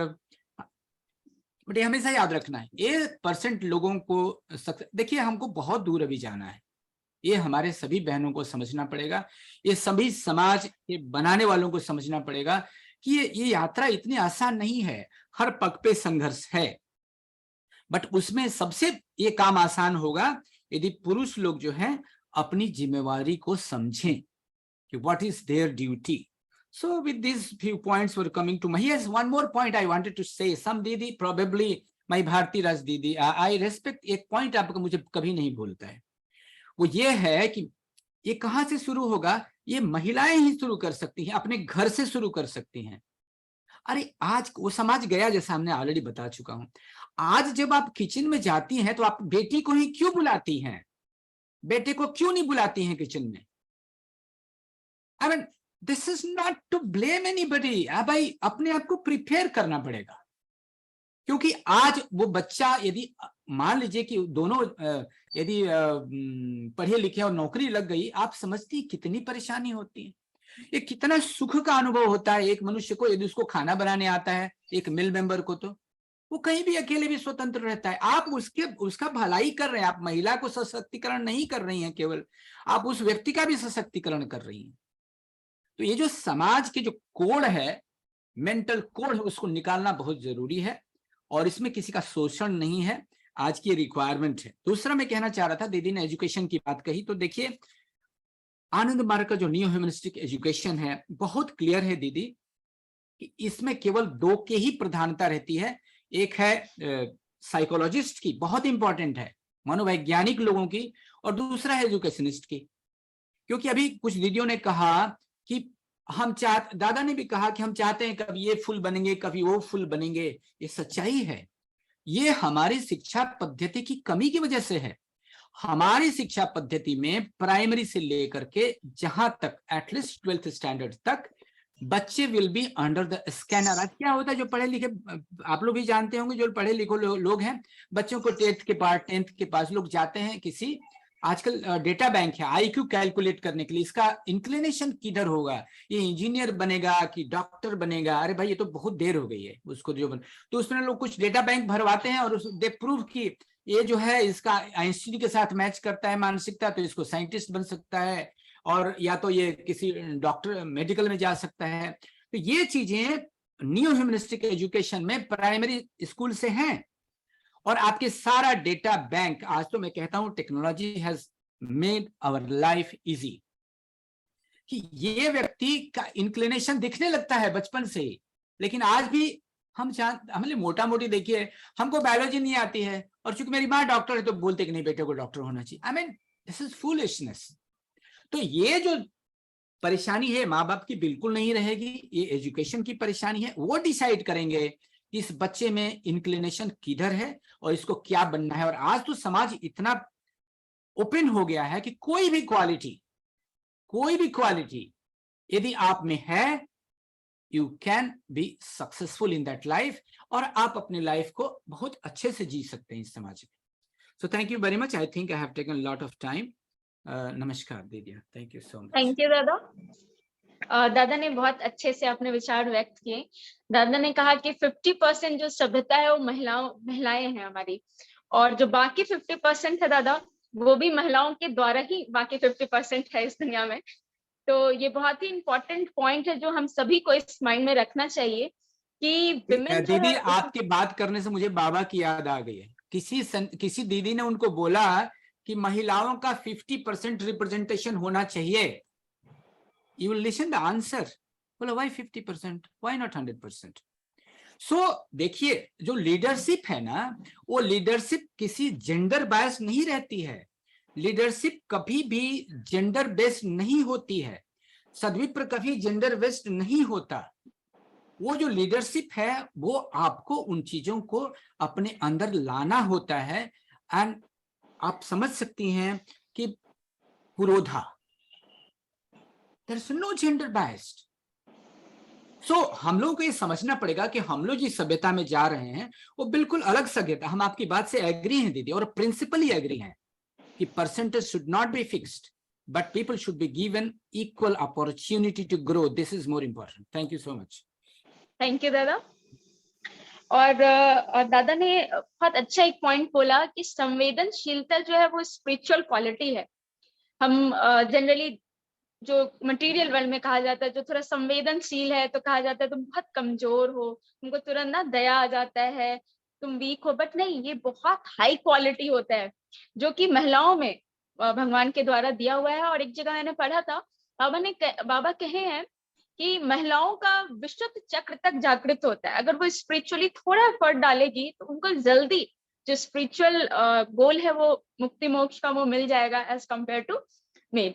बट ये हमेशा याद रखना है, 1% लोगों को देखिए, हमको बहुत दूर अभी जाना है, ये हमारे सभी बहनों को समझना पड़ेगा, ये सभी समाज के बनाने वालों को समझना पड़ेगा कि ये यात्रा इतनी आसान नहीं है, हर पग पे संघर्ष है। बट उसमें सबसे ये काम आसान होगा यदि पुरुष लोग जो हैं अपनी जिम्मेवारी को समझें कि what is their duty. So with these few points were coming to my, yes, one more point I wanted to say. Some दीदी, probably my भारती राज दीदी, I respect, एक point आपका मुझे कभी नहीं भूलता है, वो ये है कि ये कहाँ से शुरू होगा? ये महिलाएं ही शुरू कर सकती हैं, अपने घर से शुरू कर सकती हैं। अरे आज वो समाज गया, जैसा हमने ऑलरेडी बता चुका हूं। आज जब आप किचन में जाती हैं तो आप बेटी को ही क्यों बुलाती हैं? बेटे को क्यों नहीं बुलाती हैं किचन में? I mean this is not to blame anybody. भाई अपने आप को प्रिपेयर करना पड़ेगा, क्योंकि आज वो बच्चा यदि मान लीजिए कि दोनों यदि पढ़े लिखे और नौकरी लग गई, आप समझती कितनी परेशानी होती है, ये कितना सुख का अनुभव होता है एक मनुष्य को यदि उसको खाना बनाने आता है, एक मिल मेंबर को, तो वो कहीं भी अकेले भी स्वतंत्र रहता है। आप उसका भलाई कर रहे हैं, आप महिला को सशक्तिकरण नहीं कर रही हैं, केवल आप उस व्यक्ति का भी सशक्तिकरण कर रही हैं। तो ये जो समाज के जो कोड है, मेंटल कोड है, उसको निकालना बहुत जरूरी है, और इसमें किसी का शोषण नहीं है, आज की रिक्वायरमेंट है। दूसरा मैं कहना चाह रहा था, दीदी ने एजुकेशन की बात कही, तो देखिए आनंद मार्ग का जो न्यू ह्यूमनिस्टिक एजुकेशन है बहुत क्लियर है दीदी, कि इसमें केवल 2 के ही प्रधानता रहती है। एक है साइकोलॉजिस्ट की, बहुत इंपॉर्टेंट है, मनोवैज्ञानिक लोगों की, और दूसरा है एजुकेशनिस्ट की। क्योंकि अभी कुछ दीदियों ने कहा कि दादा ने भी कहा कि हम चाहते हैं कभी ये फूल बनेंगे, कभी वो फूल बनेंगे। ये सच्चाई है, ये हमारी शिक्षा पद्धति की कमी की वजह से है। हमारी शिक्षा पद्धति में प्राइमरी से लेकर के जहां तक एटलीस्ट 12th स्टैंडर्ड तक बच्चे will be under the scanner. आज क्या होता है, जो पढ़े लिखे, आप लोग भी जानते होंगे, जो पढ़े लिखे लोग हैं, बच्चों को 10th के पास लोग जाते हैं किसी, आजकल डेटा बैंक है आईक्यू कैलकुलेट करने के लिए, इसका इंक्लिनेशन किधर होगा, ये इंजीनियर बनेगा कि डॉक्टर बनेगा। अरे भाई ये तो बहुत देर हो गई है उसको तो उसमें लोग कुछ डेटा बैंक भरवाते हैं और दे प्रूव कि ये जो है इसका आइंस्टीन के साथ मैच करता है मानसिकता, तो इसको साइंटिस्ट बन सकता है, और या तो ये किसी डॉक्टर मेडिकल में जा सकता है। तो ये चीजें न्यू ह्यूमनिस्टिक एजुकेशन में प्राइमरी स्कूल से हैं। और आपके सारा डेटा बैंक, आज तो मैं कहता हूं technology has made our life easy, कि ये व्यक्ति का इंक्लिनेशन दिखने लगता है बचपन से ही, लेकिन आज भी हमने मोटा मोटी देखिए, हमको बायोलॉजी नहीं आती है और चूंकि मेरी माँ डॉक्टर है तो बोलते कि नहीं बेटे को डॉक्टर होना चाहिए। आई मीन दिस इज फूलिशनेस। तो ये जो परेशानी है माँ बाप की बिल्कुल नहीं रहेगी, ये एजुकेशन की परेशानी है। वो डिसाइड करेंगे कि इस बच्चे में इंक्लिनेशन किधर है और इसको क्या बनना है। और आज तो समाज इतना ओपन हो गया है कि कोई भी क्वालिटी यदि आप में है, you can be successful in that life, और आप अपनी लाइफ को बहुत अच्छे से जी सकते हैं इस समाज में। So thank you very much. I think I have taken lot of time. नमस्कार दीदी, thank you so much. Thank you दादा। दादा ने बहुत अच्छे से अपने विचार व्यक्त किए। दादा ने कहा कि 50% जो सभ्यता है वो महिलाएं हैं हमारी, और जो बाकी 50% है दादा, वो भी महिलाओं के द्वारा ही बाकी 50% है इस दुनिया में। तो ये बहुत ही इम्पोर्टेंट पॉइंट है जो हम सभी को इस माइंड में रखना चाहिए कि दीदी आपकी बात करने से मुझे बाबा की याद आ गई है। किसी दीदी ने उनको बोला कि महिलाओं का 50% रिप्रेजेंटेशन होना चाहिए। You will listen the answer. बोला why 50%? Why not 100%? सो देखिए, जो लीडरशिप है ना, वो लीडरशिप किसी जेंडर बायस नहीं रहती है। लीडरशिप कभी भी जेंडर बेस्ड नहीं होती है। सद्विप्र कभी जेंडर बेस्ड नहीं होता। वो जो लीडरशिप है वो आपको उन चीजों को अपने अंदर लाना होता है। एंड आप समझ सकती हैं कि पुरोधा, there is no gender biased. So हम लोगों को ये समझना पड़ेगा कि हम लोग जिस सभ्यता में जा रहे हैं वो बिल्कुल अलग सभ्यता। हम आपकी बात से एग्री हैं दीदी, और प्रिंसिपली एग्री हैं कि percentage should not be fixed, but people should be given equal opportunity to grow. This is more important. Thank you so much. Thank you दादा। और दादा ने बहुत अच्छा एक पॉइंट बोला कि संवेदनशीलता जो है वो स्पिरिचुअल क्वालिटी है। हम जनरली जो मटेरियल वर्ल्ड में कहा जाता है, जो थोड़ा संवेदनशील है तो कहा जाता है तुम बहुत कमजोर हो, तुमको तुरंत ना दया आ जाता है, तुम वीक हो। बट नहीं, ये बहुत हाई क्वालिटी होता है जो कि महिलाओं में भगवान के द्वारा दिया हुआ है। और एक जगह मैंने पढ़ा था, बाबा कहे हैं कि महिलाओं का विशुद्ध चक्र तक जागृत होता है। अगर वो स्पिरिचुअली थोड़ा एफर्ट डालेगी तो उनको जल्दी जो स्पिरिचुअल गोल है वो मुक्ति मोक्ष का वो मिल जाएगा एज कम्पेयर टू मेल।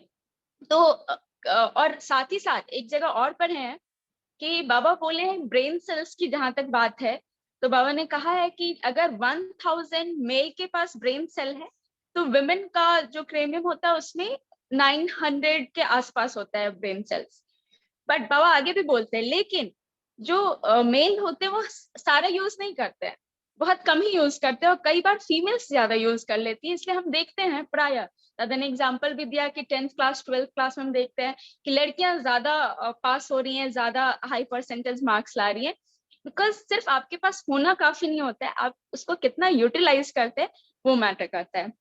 तो और साथ ही साथ एक जगह और पढ़े हैं कि बाबा बोले हैं ब्रेन सेल्स की जहां तक बात है, तो बाबा ने कहा है कि अगर 1000 मेल के पास ब्रेन सेल है तो विमेन का जो क्रेनियम होता है उसमें 900 के आसपास होता है ब्रेन सेल्स। बट बाबा आगे भी बोलते हैं लेकिन जो मेल होते हैं वो सारा यूज नहीं करते हैं, बहुत कम ही यूज करते हैं, और कई बार फीमेल्स ज्यादा यूज कर लेती है। इसलिए हम देखते हैं प्राय दादा ने एग्जाम्पल भी दिया कि 10th क्लास 12th क्लास में हम देखते हैं कि लड़कियां ज्यादा पास हो रही हैं, ज्यादा हाई परसेंटेज मार्क्स ला रही हैं, बिकॉज सिर्फ आपके पास होना काफी नहीं होता है, आप उसको कितना यूटिलाइज करते हैं वो मैटर करता है।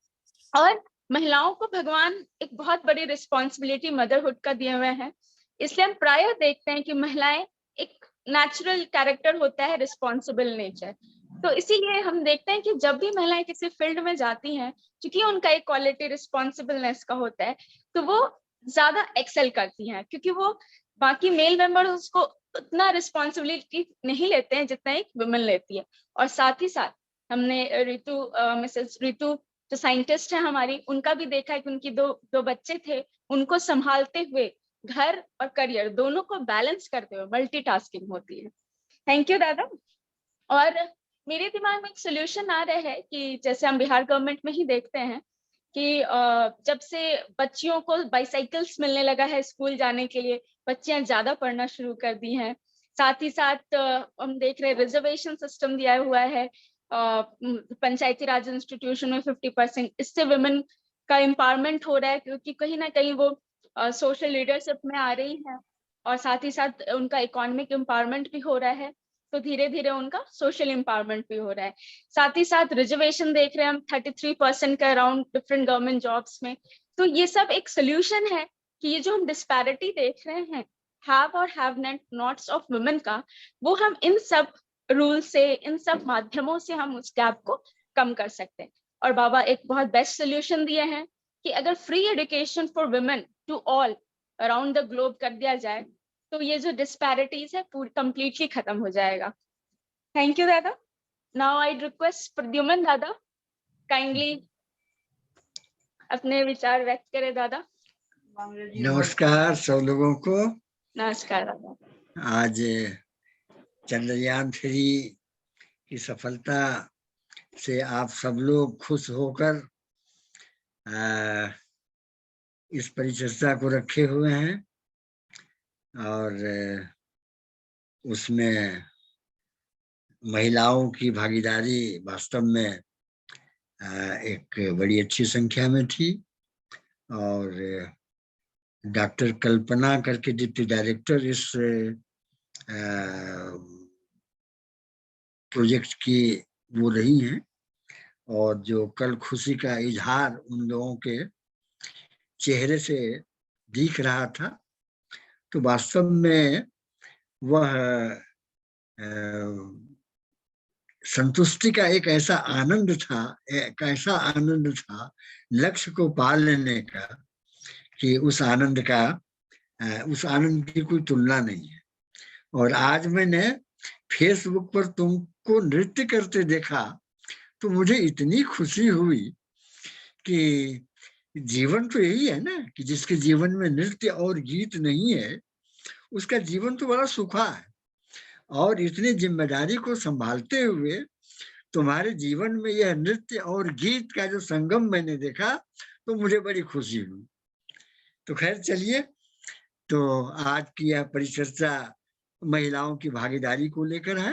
और महिलाओं को भगवान एक बहुत बड़ी रिस्पॉन्सिबिलिटी मदरहुड का दिए हुए हैं, इसलिए हम प्राय देखते हैं कि महिलाएं एक नेचुरल कैरेक्टर होता है रिस्पॉन्सिबल नेचर। तो इसीलिए हम देखते हैं कि जब भी महिलाएं किसी फील्ड में जाती हैं, क्योंकि उनका एक क्वालिटी रिस्पॉन्सिबलनेस का होता है, तो वो ज्यादा एक्सेल करती हैं, क्योंकि वो बाकी मेल मेंबर्स उसको उतना रिस्पॉन्सिबिलिटी नहीं लेते हैं जितना एक वुमेन लेती है। और साथ ही साथ हमने मिसेस रितु जो साइंटिस्ट है हमारी, उनका भी देखा है कि उनकी दो बच्चे थे, उनको संभालते हुए घर और करियर दोनों को बैलेंस करते हुए मल्टीटास्किंग होती है। थैंक यू दादा। और मेरे दिमाग में एक सोल्यूशन आ रहा है कि जैसे हम बिहार गवर्नमेंट में ही देखते हैं कि जब से बच्चियों को बाइसाइकिल्स मिलने लगा है स्कूल जाने के लिए, बच्चियां ज्यादा पढ़ना शुरू कर दी हैं। साथ ही साथ हम देख रहे हैं रिजर्वेशन सिस्टम दिया हुआ है पंचायती राज इंस्टीट्यूशन में 50%, इससे वुमेन का एम्पावरमेंट हो रहा है, क्योंकि कहीं ना कहीं वो सोशल लीडरशिप में आ रही है, और साथ ही साथ उनका इकोनॉमिक एम्पावरमेंट भी हो रहा है, तो धीरे धीरे उनका सोशल एम्पावरमेंट भी हो रहा है। साथ ही साथ रिजर्वेशन देख रहे हैं हम 33% के अराउंड डिफरेंट गवर्नमेंट जॉब्स में। तो ये सब एक सोल्यूशन है कि ये जो हम डिस्पैरिटी देख रहे हैं हैव और हैव नॉट्स ऑफ वुमेन का, वो हम इन सब रूल से, इन सब माध्यमों से हम उस गैप को कम कर सकते हैं। और बाबा एक बहुत बेस्ट सोल्यूशन दिए हैं कि अगर free education for women to all around the globe कर दिया जाए तो ये जो डिस्पैरिटीज है पूरी कंप्लीटली खत्म हो जाएगा। थैंक यू दादा। नाउ आई रिक्वेस्ट प्रद्युमन दादा काइंडली अपने विचार व्यक्त करें दादा। नमस्कार सब लोगों को। नमस्कार दादा। आज चंद्रयान 3 की सफलता से आप सब लोग खुश होकर इस परिचर्चा को रखे हुए हैं और उसमें महिलाओं की भागीदारी वास्तव में एक बड़ी अच्छी संख्या में थी। और डॉक्टर कल्पना करके डिप्टी डायरेक्टर इस प्रोजेक्ट की वो रही हैं, और जो कल खुशी का इजहार उन लोगों के चेहरे से दिख रहा था, तो वास्तव में वह संतुष्टि का एक ऐसा आनंद था लक्ष्य को पा लेने का, कि उस आनंद की कोई तुलना नहीं है। और आज मैंने फेसबुक पर तुमको नृत्य करते देखा तो मुझे इतनी खुशी हुई कि जीवन तो यही है ना, कि जिसके जीवन में नृत्य और गीत नहीं है उसका जीवन तो बड़ा सूखा है। और इतनी जिम्मेदारी को संभालते हुए तुम्हारे जीवन में यह नृत्य और गीत का जो संगम मैंने देखा तो मुझे बड़ी खुशी हुई। तो खैर चलिए, तो आज की यह परिचर्चा महिलाओं की भागीदारी को लेकर है।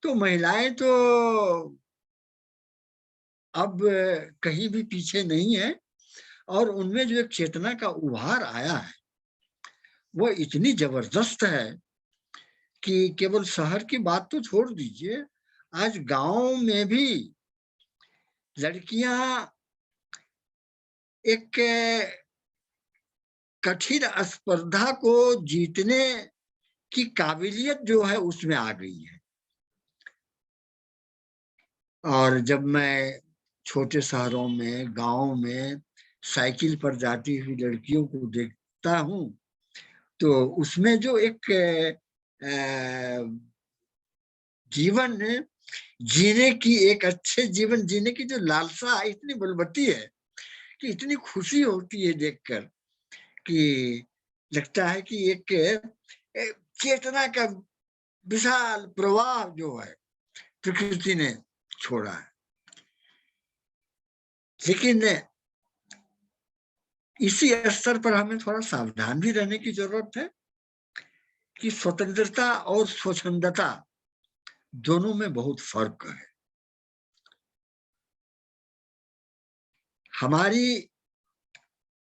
तो महिलाएं तो अब कहीं भी पीछे नहीं है, और उनमें जो एक चेतना का उभार आया है वो इतनी जबरदस्त है कि केवल शहर की बात तो छोड़ दीजिए, आज गांव में भी लड़कियां एक कठिन स्पर्धा को जीतने की काबिलियत जो है उसमें आ गई है। और जब मैं छोटे शहरों में, गांव में साइकिल पर जाती हुई लड़कियों को देखता हूं तो उसमें जो एक जीवन जीने की, एक अच्छे जीवन जीने की जो लालसा इतनी बलवती है कि इतनी खुशी होती है देखकर, कि लगता है कि एक चेतना का विशाल प्रवाह जो है प्रकृति ने छोड़ा है। लेकिन इसी स्तर पर हमें थोड़ा सावधान भी रहने की जरूरत है कि स्वतंत्रता और स्वच्छंदता दोनों में बहुत फर्क है। हमारी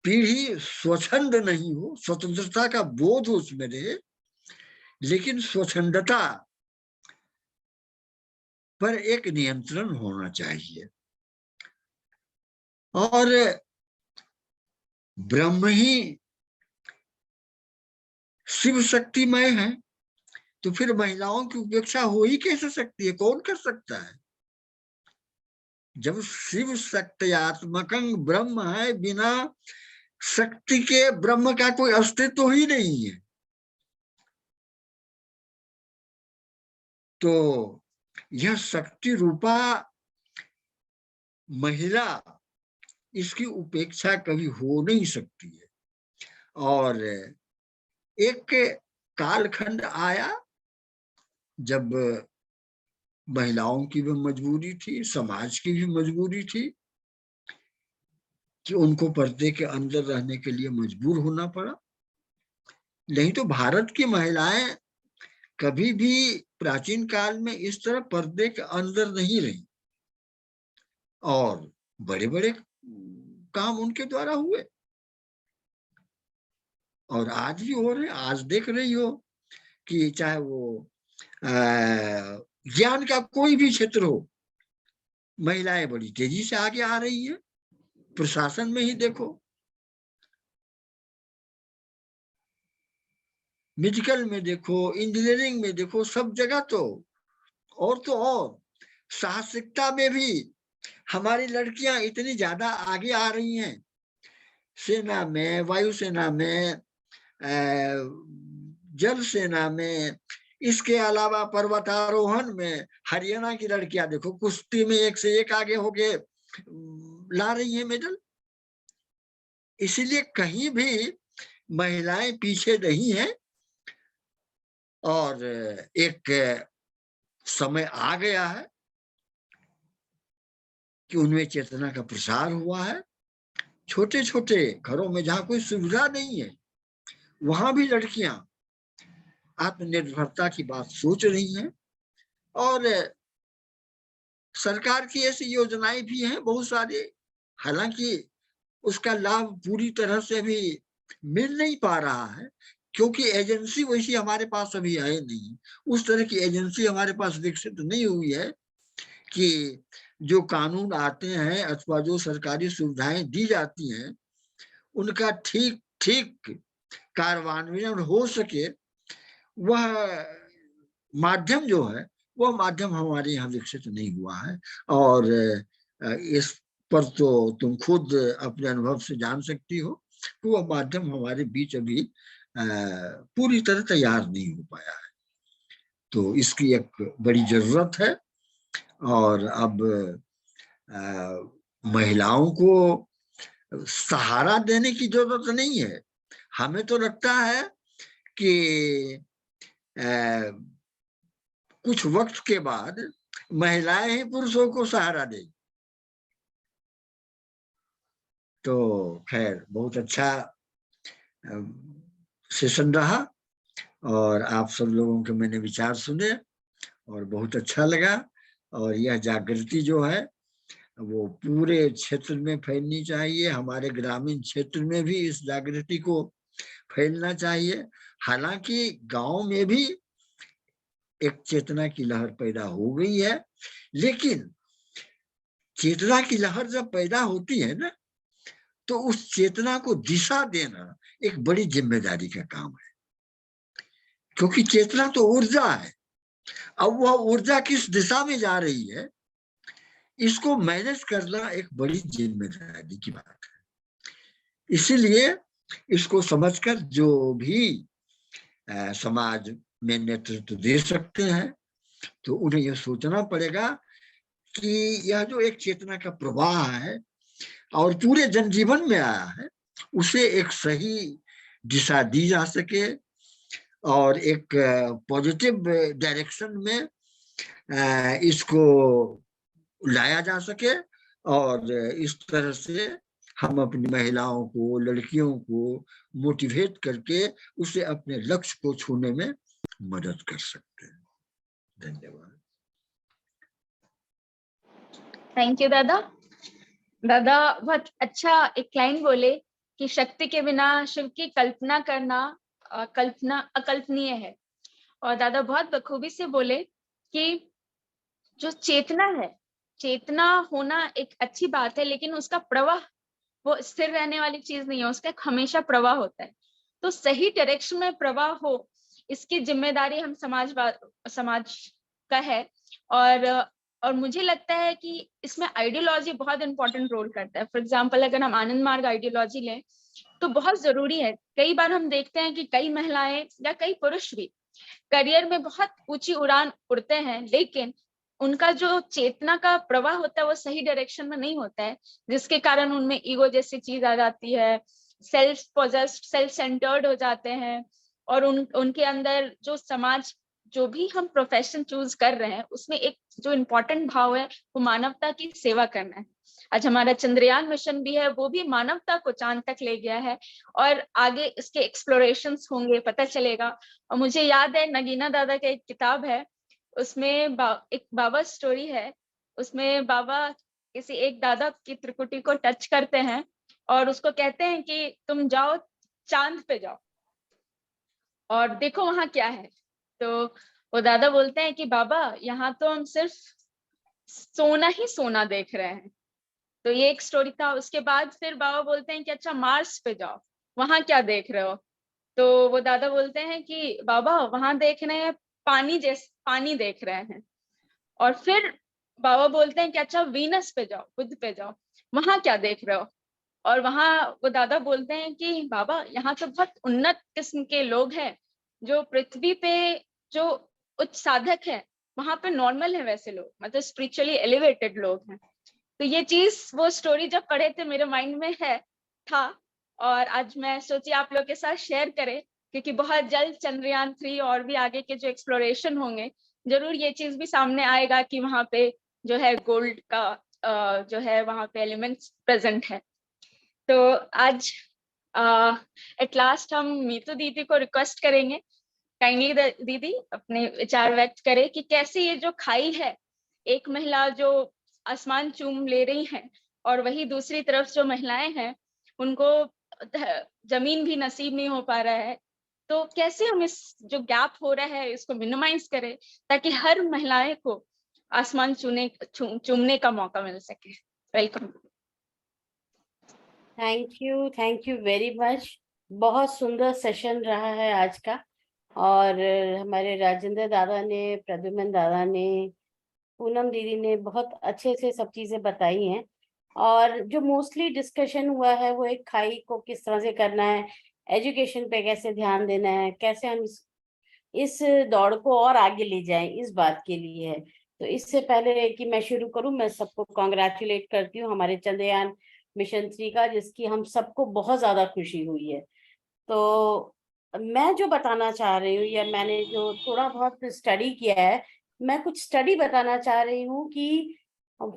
पीढ़ी स्वच्छंद नहीं हो, स्वतंत्रता का बोध उसमें रहे, लेकिन स्वच्छंदता पर एक नियंत्रण होना चाहिए। और ब्रह्म ही शिव शक्तिमय है, तो फिर महिलाओं की उपेक्षा हो ही कैसे सकती है? कौन कर सकता है? जब शिव शक्त्यात्मकं ब्रह्म है, बिना शक्ति के ब्रह्म का कोई अस्तित्व ही नहीं है। तो यह शक्ति रूपा महिला, इसकी उपेक्षा कभी हो नहीं सकती है। और एक कालखंड आया जब महिलाओं की भी मजबूरी थी, समाज की भी मजबूरी थी कि उनको पर्दे के अंदर रहने के लिए मजबूर होना पड़ा। नहीं तो भारत की महिलाएं कभी भी प्राचीन काल में इस तरह पर्दे के अंदर नहीं रही, और बड़े बड़े काम उनके द्वारा हुए और आज भी हो रहे। आज देख रही हो कि चाहे वो ज्ञान का कोई भी क्षेत्र हो, महिलाएं बड़ी तेजी से आगे आ रही है। प्रशासन में ही देखो, मेडिकल में देखो, इंजीनियरिंग में देखो, सब जगह तो और साहसिकता में भी हमारी लड़कियां इतनी ज्यादा आगे आ रही हैं। सेना में, वायुसेना में, जल सेना में, इसके अलावा पर्वतारोहण में हरियाणा की लड़कियां देखो कुश्ती में एक से एक आगे होके ला रही हैं मेडल। इसीलिए कहीं भी महिलाएं पीछे नहीं हैं और एक समय आ गया है कि उनमें चेतना का प्रसार हुआ है। छोटे छोटे घरों में जहां कोई सुविधा नहीं है वहां भी लड़कियां आत्मनिर्भरता की बात सोच रही हैं और सरकार की ऐसी योजनाएं भी हैं बहुत सारी, हालांकि उसका लाभ पूरी तरह से भी मिल नहीं पा रहा है क्योंकि एजेंसी वैसी हमारे पास अभी है नहीं। उस तरह की एजेंसी हमारे पास विकसित नहीं हुई है कि जो कानून आते हैं अथवा जो सरकारी सुविधाएं दी जाती हैं उनका ठीक ठीक कार्यान्वयन हो सके। वह माध्यम जो है वह माध्यम हमारे यहाँ विकसित नहीं हुआ है और इस पर तो तुम खुद अपने अनुभव से जान सकती हो कि वह माध्यम हमारे बीच अभी पूरी तरह तैयार नहीं हो पाया है। तो इसकी एक बड़ी जरूरत है और अब महिलाओं को सहारा देने की जरूरत नहीं है। हमें तो लगता है कि कुछ वक्त के बाद महिलाएं ही पुरुषों को सहारा देंगी। तो खैर बहुत अच्छा सेशन रहा और आप सब लोगों के मैंने विचार सुने और बहुत अच्छा लगा और यह जागृति जो है वो पूरे क्षेत्र में फैलनी चाहिए। हमारे ग्रामीण क्षेत्र में भी इस जागृति को फैलना चाहिए। हालांकि गांव में भी एक चेतना की लहर पैदा हो गई है, लेकिन चेतना की लहर जब पैदा होती है ना तो उस चेतना को दिशा देना एक बड़ी जिम्मेदारी का काम है क्योंकि चेतना तो ऊर्जा है। अब वह ऊर्जा किस दिशा में जा रही है इसको मैनेज करना एक बड़ी जिम्मेदारी की बात है। इसीलिए इसको समझकर जो भी समाज में नेतृत्व दे सकते हैं तो उन्हें यह सोचना पड़ेगा कि यह जो एक चेतना का प्रवाह है और पूरे जनजीवन में आया है उसे एक सही दिशा दी जा सके और एक पॉजिटिव डायरेक्शन में इसको लाया जा सके और इस तरह से हम अपनी महिलाओं को, लड़कियों को मोटिवेट करके उसे अपने लक्ष्य को छूने में मदद कर सकते हैं। धन्यवाद। थैंक यू दादा। दादा बहुत अच्छा एक लाइन बोले कि शक्ति के बिना शिव की कल्पना करना अकल्पनीय है। और दादा बहुत बखूबी से बोले कि जो चेतना है, चेतना होना एक अच्छी बात है लेकिन उसका प्रवाह वो स्थिर रहने वाली चीज नहीं है, उसका एक हमेशा प्रवाह होता है। तो सही डायरेक्शन में प्रवाह हो इसकी जिम्मेदारी हम समाज का है। और मुझे लगता है कि इसमें आइडियोलॉजी बहुत इंपॉर्टेंट रोल करता है। फॉर एग्जाम्पल अगर हम आनंद मार्ग आइडियोलॉजी लें तो बहुत जरूरी है। कई बार हम देखते हैं कि कई महिलाएं या कई पुरुष भी करियर में बहुत ऊंची उड़ान उड़ते हैं लेकिन उनका जो चेतना का प्रवाह होता है वो सही डायरेक्शन में नहीं होता है, जिसके कारण उनमें ईगो जैसी चीज आ जाती है, सेल्फ पोजेस्ड, सेल्फ सेंटर्ड हो जाते हैं और उनके अंदर जो समाज जो भी हम प्रोफेशन चूज कर रहे हैं उसमें एक जो इम्पोर्टेंट भाव है वो मानवता की सेवा करना है। आज हमारा चंद्रयान मिशन भी है, वो भी मानवता को चांद तक ले गया है और आगे इसके एक्सप्लोरेशंस होंगे, पता चलेगा। और मुझे याद है नगीना दादा का एक किताब है, उसमें एक बाबा स्टोरी है, उसमें बाबा किसी एक दादा की त्रिकुटी को टच करते हैं और उसको कहते हैं कि तुम जाओ चांद पे जाओ और देखो वहां क्या है। तो वो दादा बोलते हैं कि बाबा यहाँ तो हम सिर्फ सोना ही सोना देख रहे हैं। तो ये एक स्टोरी था। उसके बाद फिर बाबा बोलते हैं कि अच्छा मार्स पे जाओ, वहां क्या देख रहे हो। तो वो दादा बोलते हैं कि बाबा वहां देख रहे हैं पानी देख रहे हैं। और फिर बाबा बोलते हैं कि अच्छा वीनस पे जाओ, बुध पे जाओ, वहां क्या देख रहे हो? और वहां वो दादा बोलते हैं कि बाबा यहाँ तो बहुत उन्नत किस्म के लोग हैं, जो पृथ्वी पे जो उच्च साधक है वहां पे नॉर्मल है वैसे लोग, मतलब स्पिरिचुअली एलिवेटेड लोग हैं। तो ये चीज वो स्टोरी जब पढ़े थे मेरे माइंड में था, और आज मैं सोची आप लोग के साथ शेयर करें, क्योंकि बहुत जल्द चंद्रयान 3 और भी आगे के जो एक्सप्लोरेशन होंगे, जरूर ये चीज भी सामने आएगा कि वहां पे जो है गोल्ड का जो है वहां पे एलिमेंट्स प्रेजेंट है। तो आज एट लास्ट हम मीतू दीदी को रिक्वेस्ट करेंगे, काइंडली दीदी अपने विचार व्यक्त करे कि कैसे ये जो खाई है, एक महिला जो आसमान चूम ले रही है और वही दूसरी तरफ जो महिलाएं हैं उनको जमीन भी नसीब नहीं हो पा रहा है, तो कैसे हम इस जो गैप हो रहा है इसको मिनिमाइज करें ताकि हर महिलाएं को आसमान चूमने का मौका मिल सके। Welcome. Thank you very much. बहुत सुंदर सेशन रहा है आज का, और हमारे राजेंद्र दादा ने, प्रद्युमन दादा ने, पूनम दीदी ने बहुत अच्छे से सब चीजें बताई हैं। और जो मोस्टली डिस्कशन हुआ है वो एक खाई को किस तरह से करना है, एजुकेशन पे कैसे ध्यान देना है, कैसे हम इस दौड़ को और आगे ले जाएं, इस बात के लिए है। तो इससे पहले कि मैं शुरू करूं, मैं सबको कॉन्ग्रेचुलेट करती हूँ हमारे चंद्रयान मिशन 3 का, जिसकी हम सबको बहुत ज्यादा खुशी हुई है। तो मैं जो बताना चाह रही हूँ, या मैंने जो थोड़ा बहुत स्टडी किया है, मैं कुछ स्टडी बताना चाह रही हूँ कि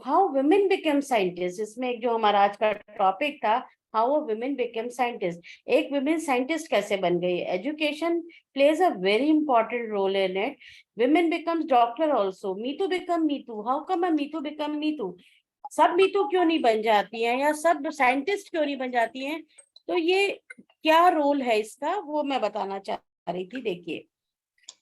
हाउ वुमेन बिकम साइंटिस्ट। इसमें एक जो हमारा आज का टॉपिक था, हाउ वुमेन बिकम साइंटिस्ट, एक वुमेन साइंटिस्ट कैसे बन गई। Education plays a very important role in it. Women becomes doctor also. Me too become me too. How come me too become me too? सब मीतू क्यों नहीं बन जाती हैं, या सब साइंटिस्ट क्यों नहीं बन जाती हैं? तो ये क्या रोल है इसका, वो मैं बताना चाह रही थी। देखिए,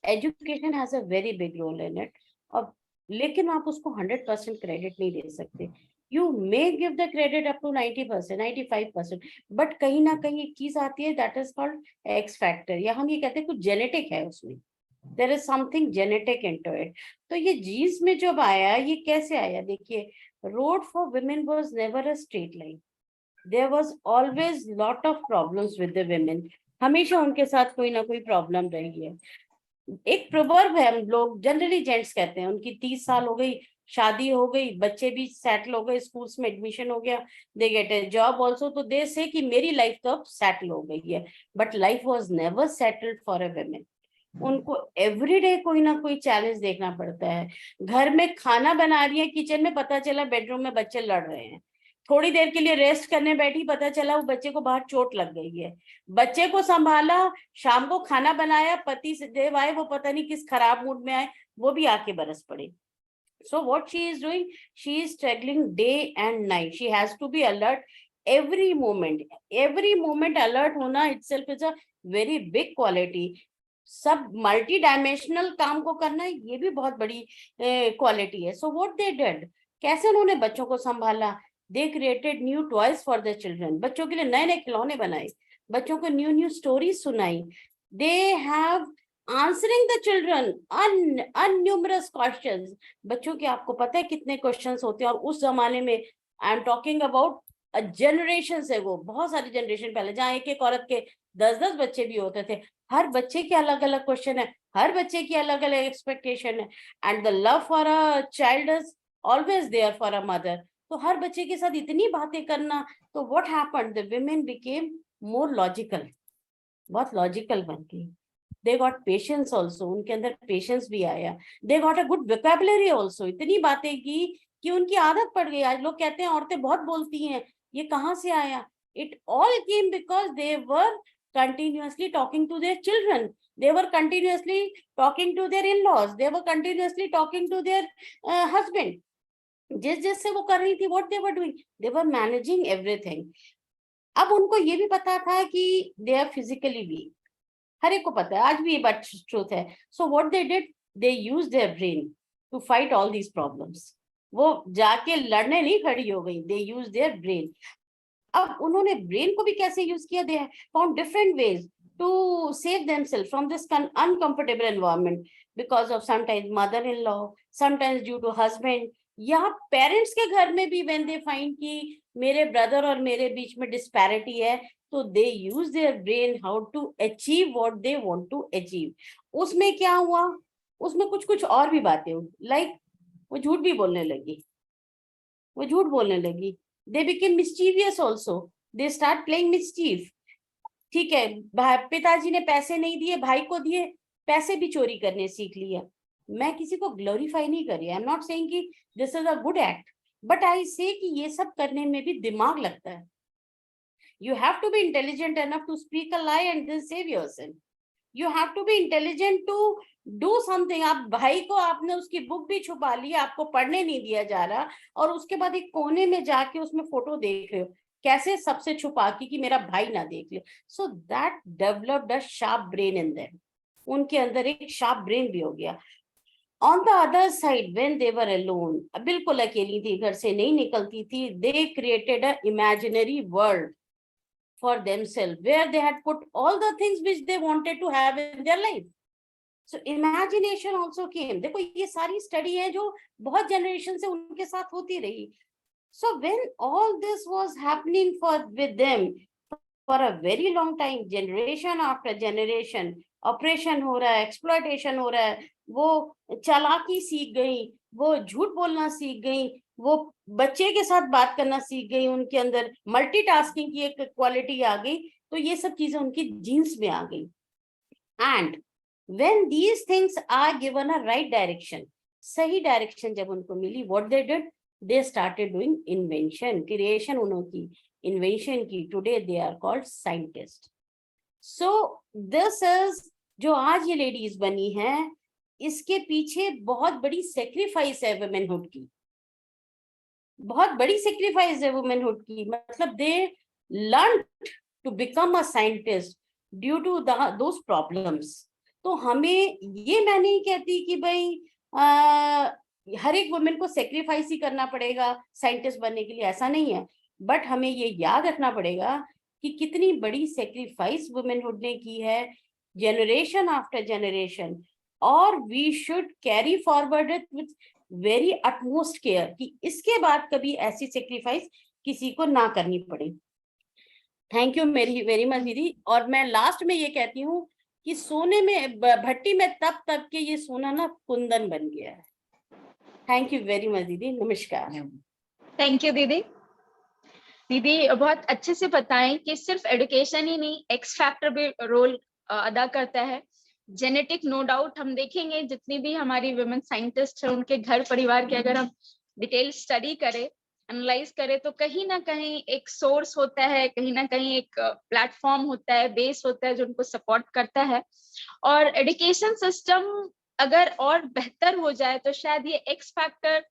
education has a very big role in it, और लेकिन आप उसको 100% क्रेडिट नहीं दे सकते। You may give the credit up to 90%, 95%, but कहीं ना कहीं एक चीज आती है, that is called X factor, या हम ये कहते हैं कुछ जेनेटिक है उसमें, there is something genetic into it. तो ये जीन्स में जब आया, ये कैसे आया? देखिए, road for women was never a straight line. There was always lot of problems with the women. हमेशा उनके साथ कोई ना कोई प्रॉब्लम रही है। एक प्रोवर्ब है, हम लोग जनरली जेंट्स कहते हैं, उनकी 30 साल हो गई, शादी हो गई, बच्चे भी सेटल हो गए, स्कूल्स में एडमिशन हो गया, they get A job also, तो दे से कि मेरी लाइफ तो अब सेटल हो गई है। But life was never settled for a women. उनको एवरीडे कोई ना कोई चैलेंज देखना पड़ता है। घर में खाना बना रही है किचन में, पता चला बेडरूम में बच्चे लड़ रहे हैं। थोड़ी देर के लिए रेस्ट करने बैठी, पता चला वो बच्चे को बाहर चोट लग गई है। बच्चे को संभाला, शाम को खाना बनाया, पति से देव आए, वो पता नहीं किस खराब मूड में आए, वो भी आके बरस पड़े। So what she is doing, she is struggling day and night. She has to be alert every moment. Every moment alert होना itself is a very big quality. सब मल्टी डायमेंशनल काम को करना, ये भी बहुत बड़ी क्वालिटी है। सो व्हाट दे डिड, कैसे उन्होंने बच्चों को संभाला? They created new toys for the children. बच्चों के लिए नए नए खिलौने बनाए, बच्चों को न्यू न्यू स्टोरीज सुनाई। They have answering the children innumerous questions. बच्चों के आपको पता है कितने क्वेश्चंस होते हैं, और उस जमाने में I am talking about generation से, वो बहुत सारी जनरेशन पहले, जहाँ एक एक औरत के 10-10 बच्चे भी होते थे। हर बच्चे के अलग अलग क्वेश्चन है, हर बच्चे की अलग अलग एक्सपेक्टेशन है, and the love for a child is always there for a mother. तो हर बच्चे के साथ इतनी बातें करना, तो what happened, the women became more logical, बहुत लॉजिकल बन गई। दे गॉट पेशेंस ऑल्सो, उनके अंदर पेशेंस भी आया। They got a good vocabulary also, इतनी बातें की कि उनकी आदत पड़ गई। आज लोग कहते हैं औरतें बहुत बोलती हैं, ये कहाँ से आया? It all came because they were continuously talking to their children, they were continuously talking to their in-laws, they were continuously talking to their husband. जिस से वो कर रही थी, what they were doing, they were managing everything. अब उनको ये भी पता था कि they are physically weak, हर एक को पता है, आज भी ये बात ट्रूथ है। So what they did, they used their brain to fight all these problems. वो जाके लड़ने नहीं खड़ी हो गई, they used their brain. अब उन्होंने ब्रेन को भी कैसे यूज किया, they found different ways. to save themselves from this uncomfortable environment because of sometimes mother-in-law, sometimes due to husband, या पेरेंट्स के घर में भी when they find कि मेरे ब्रदर और मेरे बीच में डिस्पैरिटी है, तो they use their brain how to achieve what they want to achieve. उसमें क्या हुआ, उसमें कुछ कुछ और भी बातें हुई, लाइक वो झूठ भी बोलने लगी, वो झूठ बोलने लगी। They became mischievous also, they start playing mischief. ठीक है, पिताजी ने पैसे नहीं दिए, भाई को दिए, पैसे भी चोरी करने सीख लिया। मैं किसी को ग्लोरीफाई नहीं कर रही, आई एम नॉट सेइंग कि this is a good act, but I से कि ये सब करने में भी दिमाग लगता है। You have to be intelligent enough to speak a lie and then save yourself. You have to be intelligent to do something. आप भाई को आपने उसकी बुक भी छुपा ली, आपको पढ़ने नहीं दिया जा रहा, और उसके बाद एक कोने में जाके उसमें फोटो देख रहे हो, कैसे सबसे छुपा के कि मेरा भाई ना देख ले। So that developed a sharp brain in them. उनके अंदर एक sharp brain भी हो गया। On the other side, when they were alone, बिल्कुल अकेली थी, घर से नहीं निकलती थी, they created an imaginary world for themselves where they had put all the things which they wanted to have in their life. So imagination also came. देखो ये सारी स्टडी है जो बहुत जनरेशन से उनके साथ होती रही। So when all this was happening with them for a very long time, generation after generation, operation हो रहा है, एक्सप्लॉयटेशन हो रहा है, वो चालाकी सीख गई, वो झूठ बोलना सीख गई, वो बच्चे के साथ बात करना सीख गई, उनके अंदर मल्टीटास्किंग की एक क्वालिटी आ गई, तो ये सब चीजें उनकी जीन्स में आ गई। And when these things are given a right direction, सही डायरेक्शन जब उनको मिली, what they did, they started doing invention, creation उन्होंने इन्वेंशन की। Today they are called scientist. So this is जो आज ये लेडीज बनी हैं, इसके पीछे बहुत बड़ी सेक्रीफाइस है वुमेनहुड की, बहुत बड़ी सेक्रीफाइस है वुमेनहुड की। मतलब they learn to become a scientist due to those problems. तो हमें ये, मैं नहीं कहती कि भाई हर एक वुमेन को सेक्रीफाइस ही करना पड़ेगा साइंटिस्ट बनने के लिए, ऐसा नहीं है, बट हमें ये याद रखना पड़ेगा कि कितनी बड़ी सेक्रीफाइस वुमेनहुड ने की है जनरेशन आफ्टर जनरेशन, और we should carry forward it with very utmost care कि इसके बाद कभी ऐसी सेक्रीफाइस किसी को ना करनी पड़े। थैंक यू वेरी मच दीदी। और मैं लास्ट में ये कहती हूँ कि सोने में भट्टी में तप तप के ये सोना ना कुंदन बन गया है। थैंक यू वेरी मच दीदी, नमस्कार। थैंक यू दीदी। दीदी बहुत अच्छे से बताएं कि सिर्फ एजुकेशन ही नहीं, एक्स फैक्टर भी रोल अदा करता है। जेनेटिक नो डाउट हम देखेंगे, जितनी भी हमारी वुमेन साइंटिस्ट है उनके घर परिवार के अगर हम डिटेल स्टडी करें, एनालाइज करें, तो कहीं ना कहीं एक सोर्स होता है, कहीं ना कहीं एक प्लेटफॉर्म होता है, बेस होता है जो उनको सपोर्ट करता है। और एजुकेशन सिस्टम अगर और बेहतर हो जाए तो शायद ये एक्स फैक्टर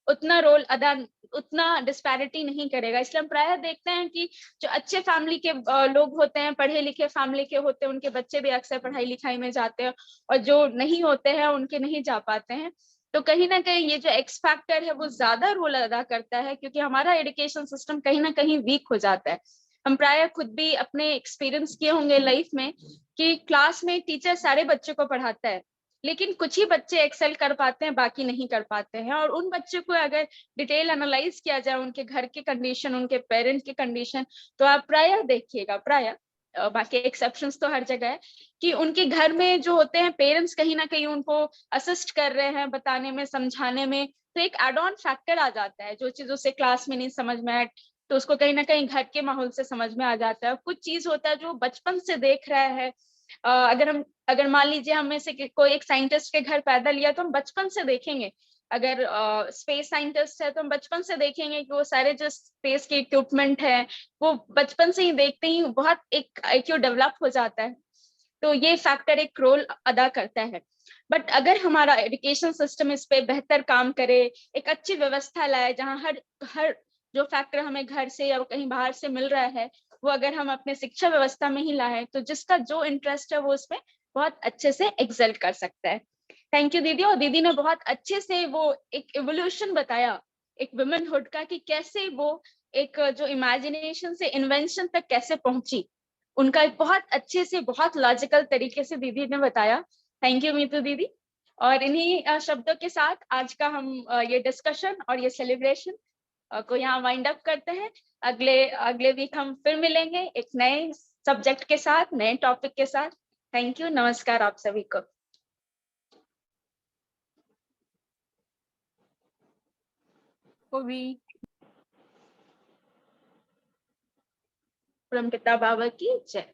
उतना रोल अदा, उतना डिस्पैरिटी नहीं करेगा। इसलिए हम प्रायः देखते हैं कि जो अच्छे फैमिली के लोग होते हैं, पढ़े लिखे फैमिली के होते हैं, उनके बच्चे भी अक्सर पढ़ाई लिखाई में जाते हैं, और जो नहीं होते हैं उनके नहीं जा पाते हैं। तो कहीं ना कहीं ये जो एक्स फैक्टर है वो ज्यादा रोल अदा करता है, क्योंकि हमारा एजुकेशन सिस्टम कहीं ना कहीं वीक हो जाता है। हम प्रायः खुद भी अपने एक्सपीरियंस किए होंगे लाइफ में कि क्लास में टीचर सारे बच्चों को पढ़ाता है, लेकिन कुछ ही बच्चे एक्सेल कर पाते हैं, बाकी नहीं कर पाते हैं। और उन बच्चों को अगर डिटेल एनालाइज किया जाए, उनके घर के कंडीशन, उनके पेरेंट्स के कंडीशन, तो आप प्रायः देखिएगा, प्रायः बाकी एक्सेप्शंस तो हर जगह है, कि उनके घर में जो होते हैं पेरेंट्स कहीं ना कहीं उनको असिस्ट कर रहे हैं बताने में, समझाने में, तो एक एड ऑन फैक्टर आ जाता है। जो चीज उसे क्लास में नहीं समझ में आए तो उसको कहीं ना कहीं घर के माहौल से समझ में आ जाता है। कुछ चीज होता है जो बचपन से देख रहा है। अगर मान लीजिए हम में से कोई एक साइंटिस्ट के घर पैदा लिया तो हम बचपन से देखेंगे, अगर स्पेस साइंटिस्ट है तो हम बचपन से देखेंगे कि वो सारे जो स्पेस के इक्विपमेंट है वो बचपन से ही देखते ही बहुत एक IQ डेवलप हो जाता है। तो ये फैक्टर एक रोल अदा करता है। बट अगर हमारा एजुकेशन सिस्टम इस पे बेहतर काम करे, एक अच्छी व्यवस्था लाए, जहाँ हर जो फैक्टर हमें घर से या कहीं बाहर से मिल रहा है वो अगर हम अपने शिक्षा व्यवस्था में ही लाए, तो जिसका जो इंटरेस्ट है वो उसमें बहुत अच्छे से एक्सेल कर सकता है। थैंक यू दीदी। और दीदी ने बहुत अच्छे से वो एक इवोल्यूशन बताया एक वुमेनहुड का, कि कैसे वो एक जो इमेजिनेशन से इन्वेंशन तक कैसे पहुंची। उनका एक बहुत अच्छे से, बहुत लॉजिकल तरीके से दीदी ने बताया। थैंक यू मीतू दीदी। और इन्हीं शब्दों के साथ आज का हम ये डिस्कशन और ये सेलिब्रेशन को यहाँ वाइंड अप करते हैं। अगले वीक हम फिर मिलेंगे एक नए सब्जेक्ट के साथ, नए टॉपिक के साथ। थैंक यू, नमस्कार आप सभी को। परमपिता बाबा की जय।